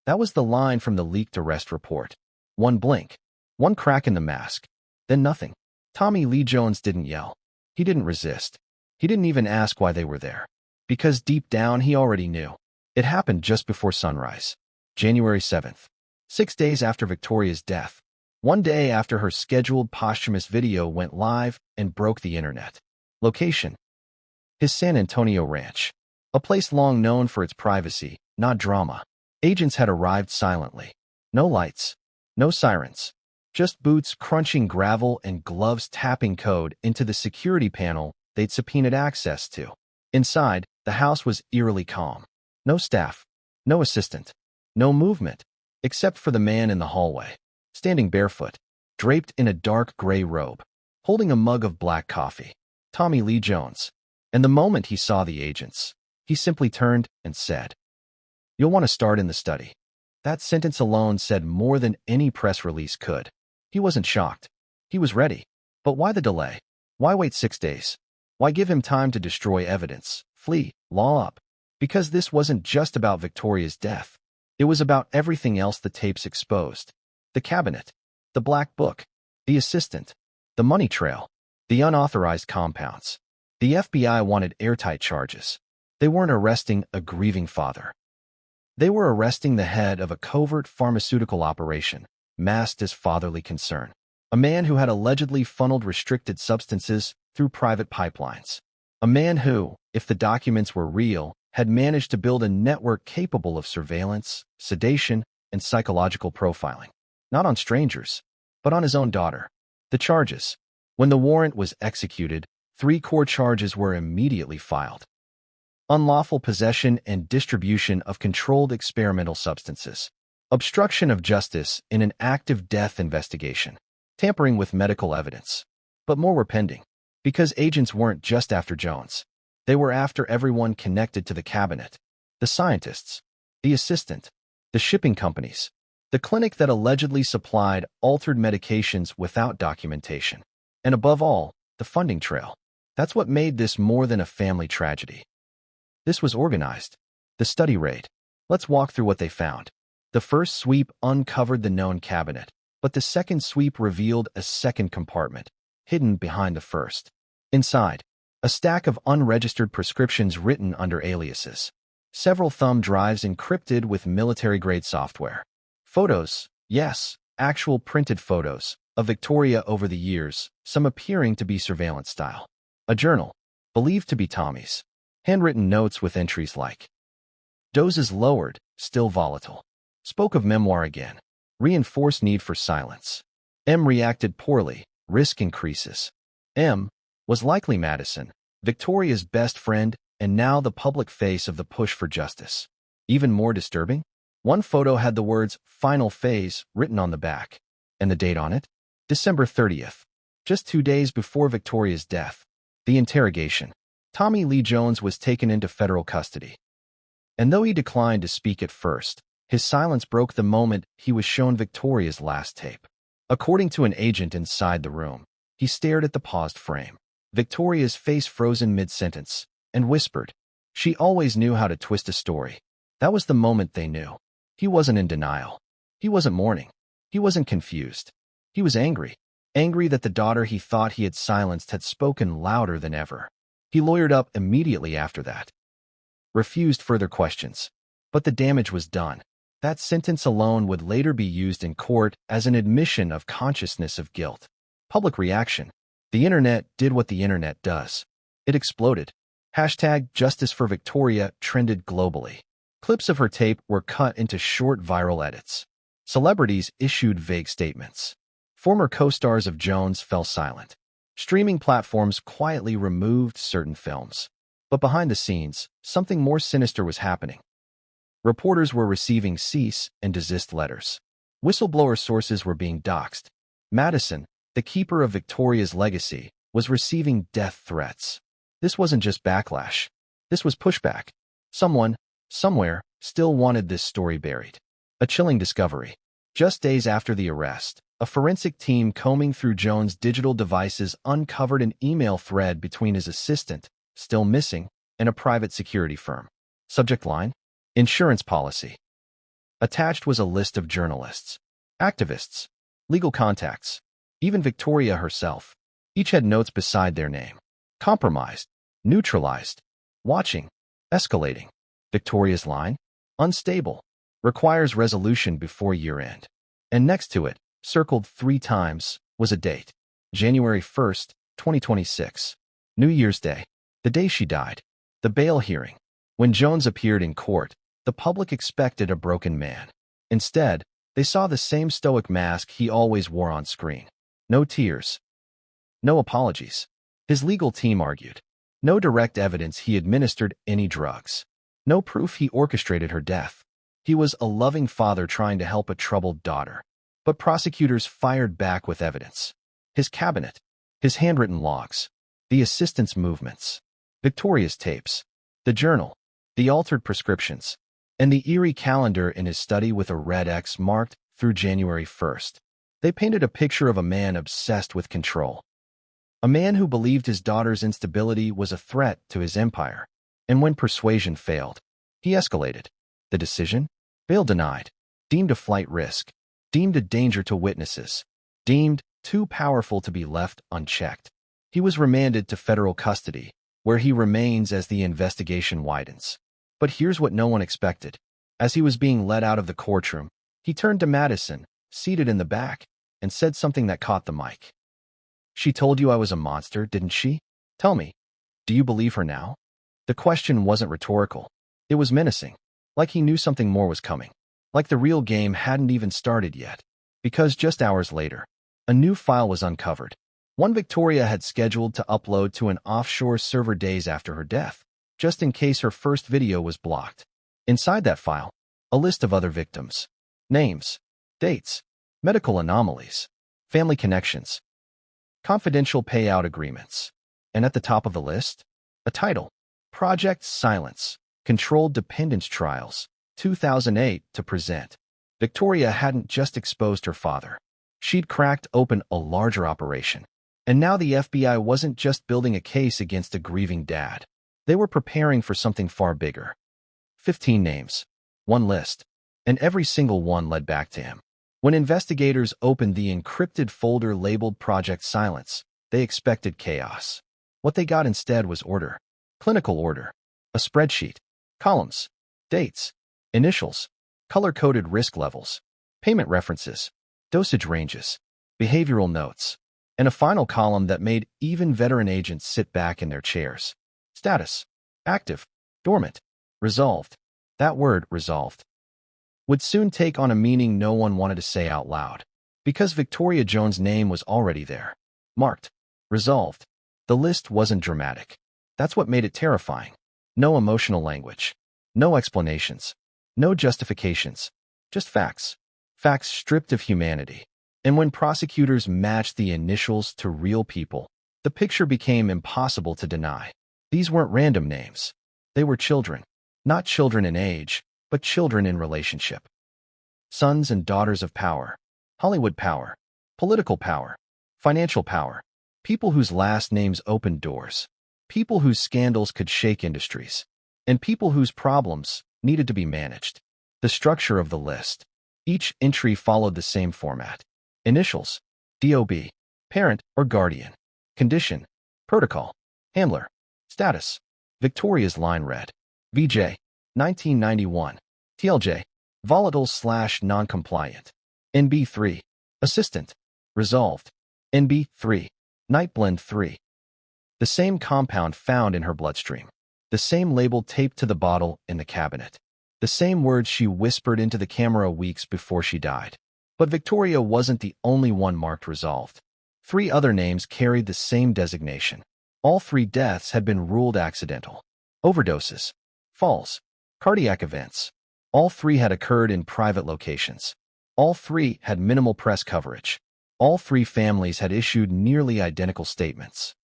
That was the line from the leaked arrest report. One blink. One crack in the mask. Then nothing. Tommy Lee Jones didn't yell. He didn't resist. He didn't even ask why they were there. Because deep down he already knew. It happened just before sunrise. January 7th. 6 days after Victoria's death. 1 day after her scheduled posthumous video went live and broke the internet. Location. His San Antonio ranch. A place long known for its privacy, not drama. Agents had arrived silently. No lights. No sirens. Just boots crunching gravel and gloves tapping code into the security panel they'd subpoenaed access to. Inside, the house was eerily calm. No staff. No assistant. No movement. Except for the man in the hallway. Standing barefoot. Draped in a dark gray robe. Holding a mug of black coffee. Tommy Lee Jones. And the moment he saw the agents, he simply turned and said, "You'll want to start in the study." That sentence alone said more than any press release could. He wasn't shocked. He was ready. But why the delay? Why wait 6 days? Why give him time to destroy evidence, flee, law up? Because this wasn't just about Victoria's death. It was about everything else the tapes exposed. The cabinet, the black book, the assistant, the money trail, the unauthorized compounds. The FBI wanted airtight charges. They weren't arresting a grieving father. They were arresting the head of a covert pharmaceutical operation, masked as fatherly concern. A man who had allegedly funneled restricted substances through private pipelines. A man who, if the documents were real, had managed to build a network capable of surveillance, sedation, and psychological profiling. Not on strangers, but on his own daughter. The charges. When the warrant was executed, 3 core charges were immediately filed. Unlawful possession and distribution of controlled experimental substances. Obstruction of justice in an active death investigation. Tampering with medical evidence. But more were pending. Because agents weren't just after Jones. They were after everyone connected to the cabinet. The scientists. The assistant. The shipping companies. The clinic that allegedly supplied altered medications without documentation. And above all, the funding trail. That's what made this more than a family tragedy. This was organized. The study raid. Let's walk through what they found. The first sweep uncovered the known cabinet, but the second sweep revealed a second compartment, hidden behind the first. Inside, a stack of unregistered prescriptions written under aliases. Several thumb drives encrypted with military-grade software. Photos, yes, actual printed photos, of Victoria over the years, some appearing to be surveillance style. A journal, believed to be Tommy's. Handwritten notes with entries like, "Doses lowered, still volatile." Spoke of memoir again. Reinforced need for silence. M reacted poorly, risk increases. M was likely Madison, Victoria's best friend, and now the public face of the push for justice. Even more disturbing? One photo had the words "Final Phase" written on the back. And the date on it? December 30th. Just 2 days before Victoria's death. The interrogation. Tommy Lee Jones was taken into federal custody. And though he declined to speak at first, his silence broke the moment he was shown Victoria's last tape. According to an agent inside the room, he stared at the paused frame. Victoria's face frozen mid-sentence, and whispered. She always knew how to twist a story. That was the moment they knew. He wasn't in denial. He wasn't mourning. He wasn't confused. He was angry. Angry that the daughter he thought he had silenced had spoken louder than ever. He lawyered up immediately after that. Refused further questions. But the damage was done. That sentence alone would later be used in court as an admission of consciousness of guilt. Public reaction. The internet did what the internet does. It exploded. #Justice for Victoria trended globally. Clips of her tape were cut into short viral edits. Celebrities issued vague statements. Former co-stars of Jones fell silent. Streaming platforms quietly removed certain films. But behind the scenes, something more sinister was happening. Reporters were receiving cease and desist letters. Whistleblower sources were being doxxed. Madison, the keeper of Victoria's legacy, was receiving death threats. This wasn't just backlash. This was pushback. Someone, somewhere, still wanted this story buried. A chilling discovery. Just days after the arrest, a forensic team combing through Jones' digital devices uncovered an email thread between his assistant, still missing, and a private security firm. Subject line: Insurance policy. Attached was a list of journalists, activists, legal contacts, even Victoria herself. Each had notes beside their name. Compromised, neutralized, watching, escalating. Victoria's line: unstable, requires resolution before year-end. And next to it, circled 3 times, was a date. January 1st, 2026. New Year's Day. The day she died. The bail hearing. When Jones appeared in court, the public expected a broken man. Instead, they saw the same stoic mask he always wore on screen. No tears. No apologies. His legal team argued. No direct evidence he administered any drugs. No proof he orchestrated her death. He was a loving father trying to help a troubled daughter. But prosecutors fired back with evidence. His cabinet. His handwritten logs. The assistant's movements. Victoria's tapes. The journal. The altered prescriptions. And the eerie calendar in his study with a red X marked through January 1st. They painted a picture of a man obsessed with control. A man who believed his daughter's instability was a threat to his empire. And when persuasion failed, he escalated. The decision? Bail denied. Deemed a flight risk. Deemed a danger to witnesses. Deemed too powerful to be left unchecked. He was remanded to federal custody, where he remains as the investigation widens. But here's what no one expected. As he was being led out of the courtroom, he turned to Madison, seated in the back, and said something that caught the mic. "She told you I was a monster, didn't she? Tell me, do you believe her now?" The question wasn't rhetorical. It was menacing, like he knew something more was coming, like the real game hadn't even started yet. Because just hours later, a new file was uncovered, one Victoria had scheduled to upload to an offshore server days after her death, just in case her first video was blocked. Inside that file, a list of other victims, names, dates, medical anomalies, family connections, confidential payout agreements. And at the top of the list, a title, Project Silence, Controlled Dependence Trials, 2008 to present. Victoria hadn't just exposed her father. She'd cracked open a larger operation. And now the FBI wasn't just building a case against a grieving dad. They were preparing for something far bigger. 15 names, one list, and every single one led back to him. When investigators opened the encrypted folder labeled Project Silence, they expected chaos. What they got instead was order. Clinical order. A spreadsheet. Columns. Dates. Initials. Color-coded risk levels. Payment references. Dosage ranges. Behavioral notes. And a final column that made even veteran agents sit back in their chairs. Status. Active. Dormant. Resolved. That word, resolved, would soon take on a meaning no one wanted to say out loud. Because Victoria Jones' name was already there. Marked. Resolved. The list wasn't dramatic. That's what made it terrifying. No emotional language. No explanations. No justifications. Just facts. Facts stripped of humanity. And when prosecutors matched the initials to real people, the picture became impossible to deny. These weren't random names. They were children. Not children in age, but children in relationship. Sons and daughters of power. Hollywood power. Political power. Financial power. People whose last names opened doors. People whose scandals could shake industries. And people whose problems needed to be managed. The structure of the list. Each entry followed the same format. Initials. DOB. Parent or guardian. Condition. Protocol. Handler. Status. Victoria's line read. VJ. 1991. TLJ. Volatile/non-compliant. NB3. Assistant. Resolved. NB3. Nightblend 3. The same compound found in her bloodstream. The same label taped to the bottle in the cabinet. The same words she whispered into the camera weeks before she died. But Victoria wasn't the only one marked resolved. 3 other names carried the same designation. All 3 deaths had been ruled accidental. Overdoses. Falls. Cardiac events. All 3 had occurred in private locations. All 3 had minimal press coverage. All 3 families had issued nearly identical statements.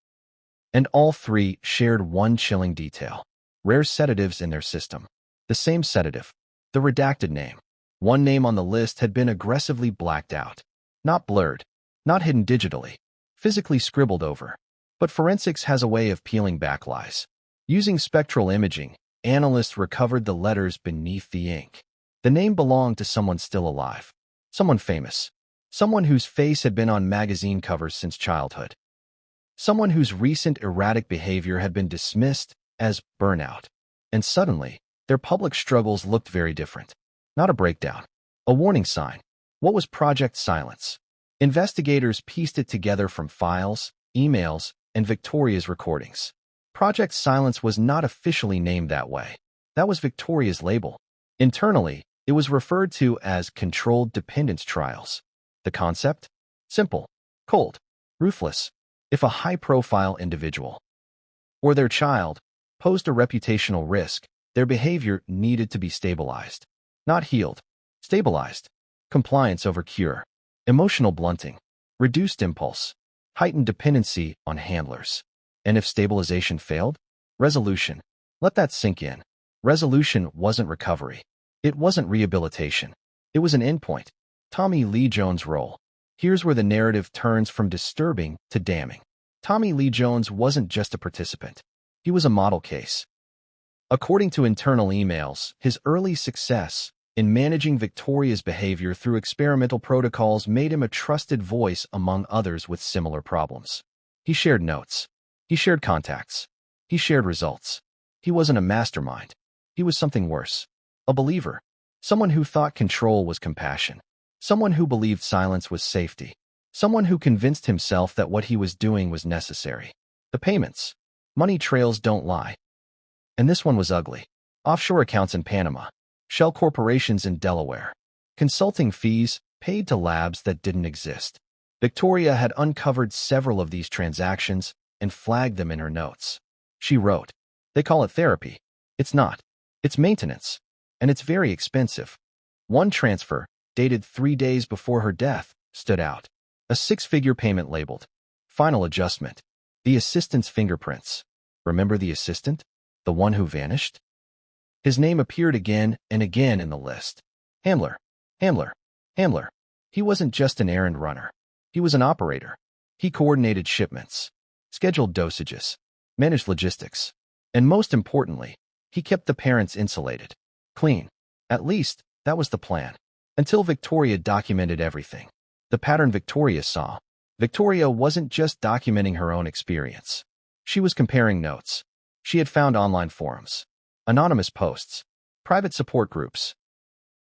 And all 3 shared one chilling detail. Rare sedatives in their system. The same sedative. The redacted name. One name on the list had been aggressively blacked out. Not blurred. Not hidden digitally. Physically scribbled over. But forensics has a way of peeling back lies. Using spectral imaging, analysts recovered the letters beneath the ink. The name belonged to someone still alive. Someone famous. Someone whose face had been on magazine covers since childhood. Someone whose recent erratic behavior had been dismissed as burnout. And suddenly, their public struggles looked very different. Not a breakdown. A warning sign. What was Project Silence? Investigators pieced it together from files, emails, and Victoria's recordings. Project Silence was not officially named that way. That was Victoria's label. Internally, it was referred to as Controlled Dependence Trials. The concept? Simple, cold, ruthless. If a high-profile individual or their child posed a reputational risk, their behavior needed to be stabilized. Not healed, stabilized. Compliance over cure. Emotional blunting. Reduced impulse. Heightened dependency on handlers. And if stabilization failed? Resolution. Let that sink in. Resolution wasn't recovery. It wasn't rehabilitation. It was an endpoint. Tommy Lee Jones' role. Here's where the narrative turns from disturbing to damning. Tommy Lee Jones wasn't just a participant. He was a model case. According to internal emails, his early success in managing Victoria's behavior through experimental protocols made him a trusted voice among others with similar problems. He shared notes. He shared contacts. He shared results. He wasn't a mastermind. He was something worse. A believer. Someone who thought control was compassion. Someone who believed silence was safety. Someone who convinced himself that what he was doing was necessary. The payments. Money trails don't lie. And this one was ugly. Offshore accounts in Panama. Shell corporations in Delaware. Consulting fees paid to labs that didn't exist. Victoria had uncovered several of these transactions and flagged them in her notes. She wrote, "They call it therapy. It's not. It's maintenance. And it's very expensive." One transfer, dated 3 days before her death, stood out. A 6-figure payment labeled, "Final adjustment." The assistant's fingerprints. Remember the assistant? The one who vanished? His name appeared again and again in the list. Handler. Handler. Handler. He wasn't just an errand runner. He was an operator. He coordinated shipments, scheduled dosages, managed logistics, and most importantly, he kept the parents insulated. Clean. At least, that was the plan. Until Victoria documented everything. The pattern Victoria saw. Victoria wasn't just documenting her own experience. She was comparing notes. She had found online forums, anonymous posts, private support groups,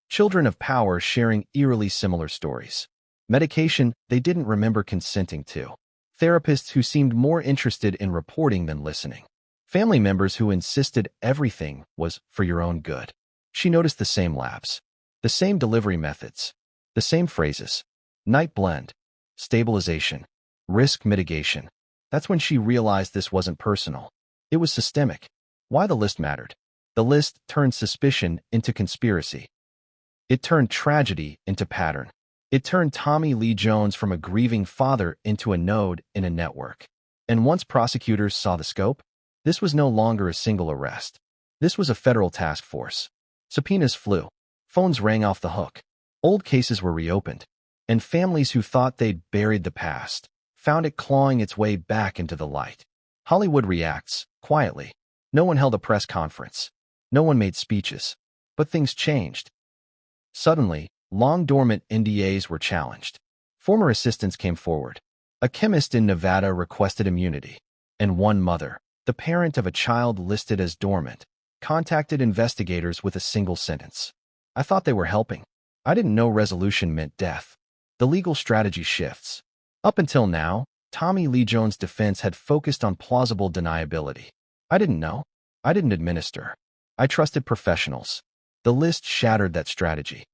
children of power sharing eerily similar stories. Medication they didn't remember consenting to. Therapists who seemed more interested in reporting than listening. Family members who insisted everything was for your own good. She noticed the same labs, the same delivery methods, the same phrases. Night blend, stabilization, risk mitigation. That's when she realized this wasn't personal. It was systemic. Why the list mattered. The list turned suspicion into conspiracy. It turned tragedy into pattern. It turned Tommy Lee Jones from a grieving father into a node in a network. And once prosecutors saw the scope, this was no longer a single arrest. This was a federal task force. Subpoenas flew. Phones rang off the hook. Old cases were reopened. And families who thought they'd buried the past found it clawing its way back into the light. Hollywood reacts, quietly. No one held a press conference. No one made speeches. But things changed. Suddenly, long-dormant NDAs were challenged. Former assistants came forward. A chemist in Nevada requested immunity. And one mother, the parent of a child listed as dormant, contacted investigators with a single sentence. "I thought they were helping. I didn't know resolution meant death." The legal strategy shifts. Up until now, Tommy Lee Jones' defense had focused on plausible deniability. "I didn't know. I didn't administer. I trusted professionals." The list shattered that strategy.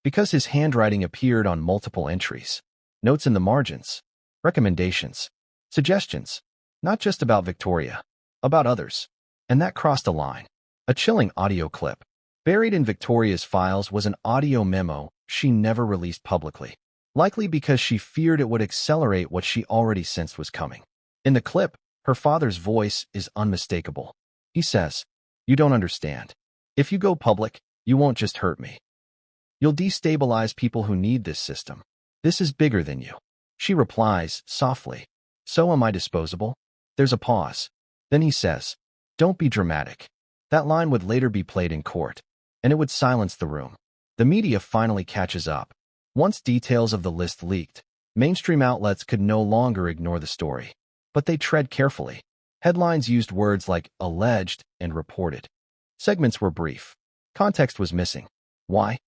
Because his handwriting appeared on multiple entries, notes in the margins, recommendations, suggestions, not just about Victoria, about others. And that crossed a line. A chilling audio clip. Buried in Victoria's files was an audio memo she never released publicly, likely because she feared it would accelerate what she already sensed was coming. In the clip, her father's voice is unmistakable. He says, "You don't understand. If you go public, you won't just hurt me. You'll destabilize people who need this system. This is bigger than you." She replies, softly, "So am I disposable?" There's a pause. Then he says, "Don't be dramatic." That line would later be played in court, and it would silence the room. The media finally catches up. Once details of the list leaked, mainstream outlets could no longer ignore the story. But they tread carefully. Headlines used words like alleged and reported. Segments were brief. Context was missing. Why?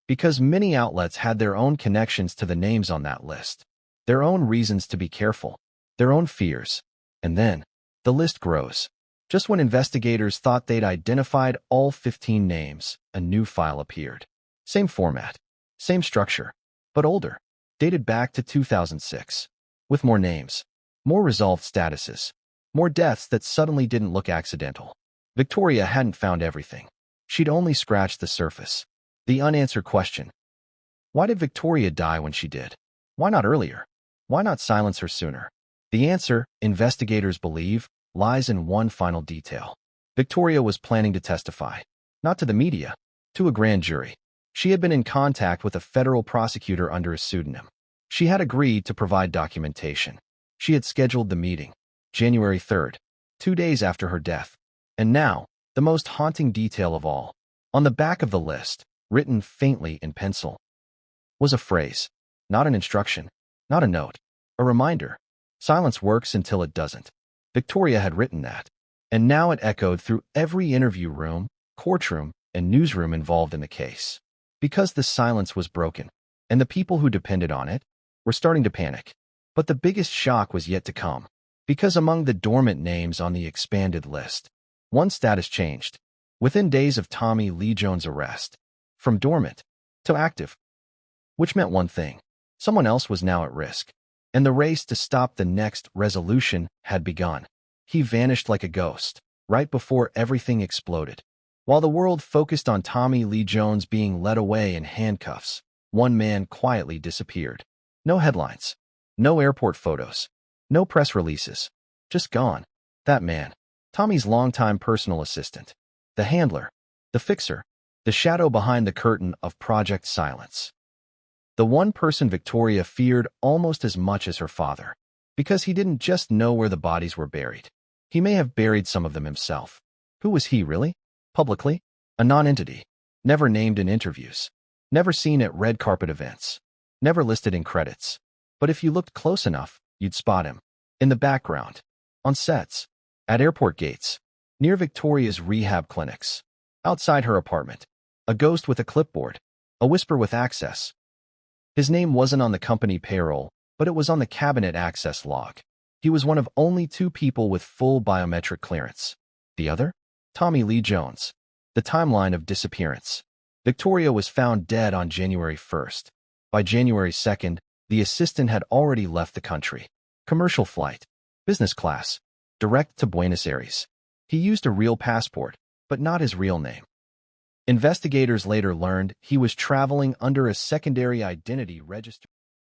Because many outlets had their own connections to the names on that list, their own reasons to be careful, their own fears. And then, the list grows. Just when investigators thought they'd identified all 15 names, a new file appeared. Same format, same structure, but older, dated back to 2006. With more names, more resolved statuses, more deaths that suddenly didn't look accidental. Victoria hadn't found everything. She'd only scratched the surface. The unanswered question. Why did Victoria die when she did? Why not earlier? Why not silence her sooner? The answer, investigators believe, lies in one final detail. Victoria was planning to testify, not to the media, to a grand jury. She had been in contact with a federal prosecutor under a pseudonym. She had agreed to provide documentation. She had scheduled the meeting, January 3rd, 2 days after her death. And now, the most haunting detail of all. On the back of the list, written faintly in pencil, was a phrase, not an instruction, not a note, a reminder. Silence works until it doesn't. Victoria had written that, and now it echoed through every interview room, courtroom, and newsroom involved in the case. Because the silence was broken, and the people who depended on it were starting to panic. But the biggest shock was yet to come. Because among the dormant names on the expanded list, one status changed. Within days of Tommy Lee Jones' arrest, from dormant to active, which meant one thing: someone else was now at risk, and the race to stop the next resolution had begun. He vanished like a ghost, right before everything exploded. While the world focused on Tommy Lee Jones being led away in handcuffs, one man quietly disappeared. No headlines, no airport photos, no press releases, just gone. That man, Tommy's longtime personal assistant, the handler, the fixer, the shadow behind the curtain of Project Silence. The one person Victoria feared almost as much as her father, because he didn't just know where the bodies were buried. He may have buried some of them himself. Who was he, really? Publicly? A non-entity, never named in interviews, never seen at red carpet events, never listed in credits. But if you looked close enough, you'd spot him. In the background, on sets, at airport gates, near Victoria's rehab clinics, outside her apartment, a ghost with a clipboard, a whisper with access. His name wasn't on the company payroll, but it was on the cabinet access log. He was one of only 2 people with full biometric clearance. The other? Tommy Lee Jones. The timeline of disappearance. Victoria was found dead on January 1st. By January 2nd, the assistant had already left the country. Commercial flight, business class, direct to Buenos Aires. He used a real passport, but not his real name. Investigators later learned he was traveling under a secondary identity registered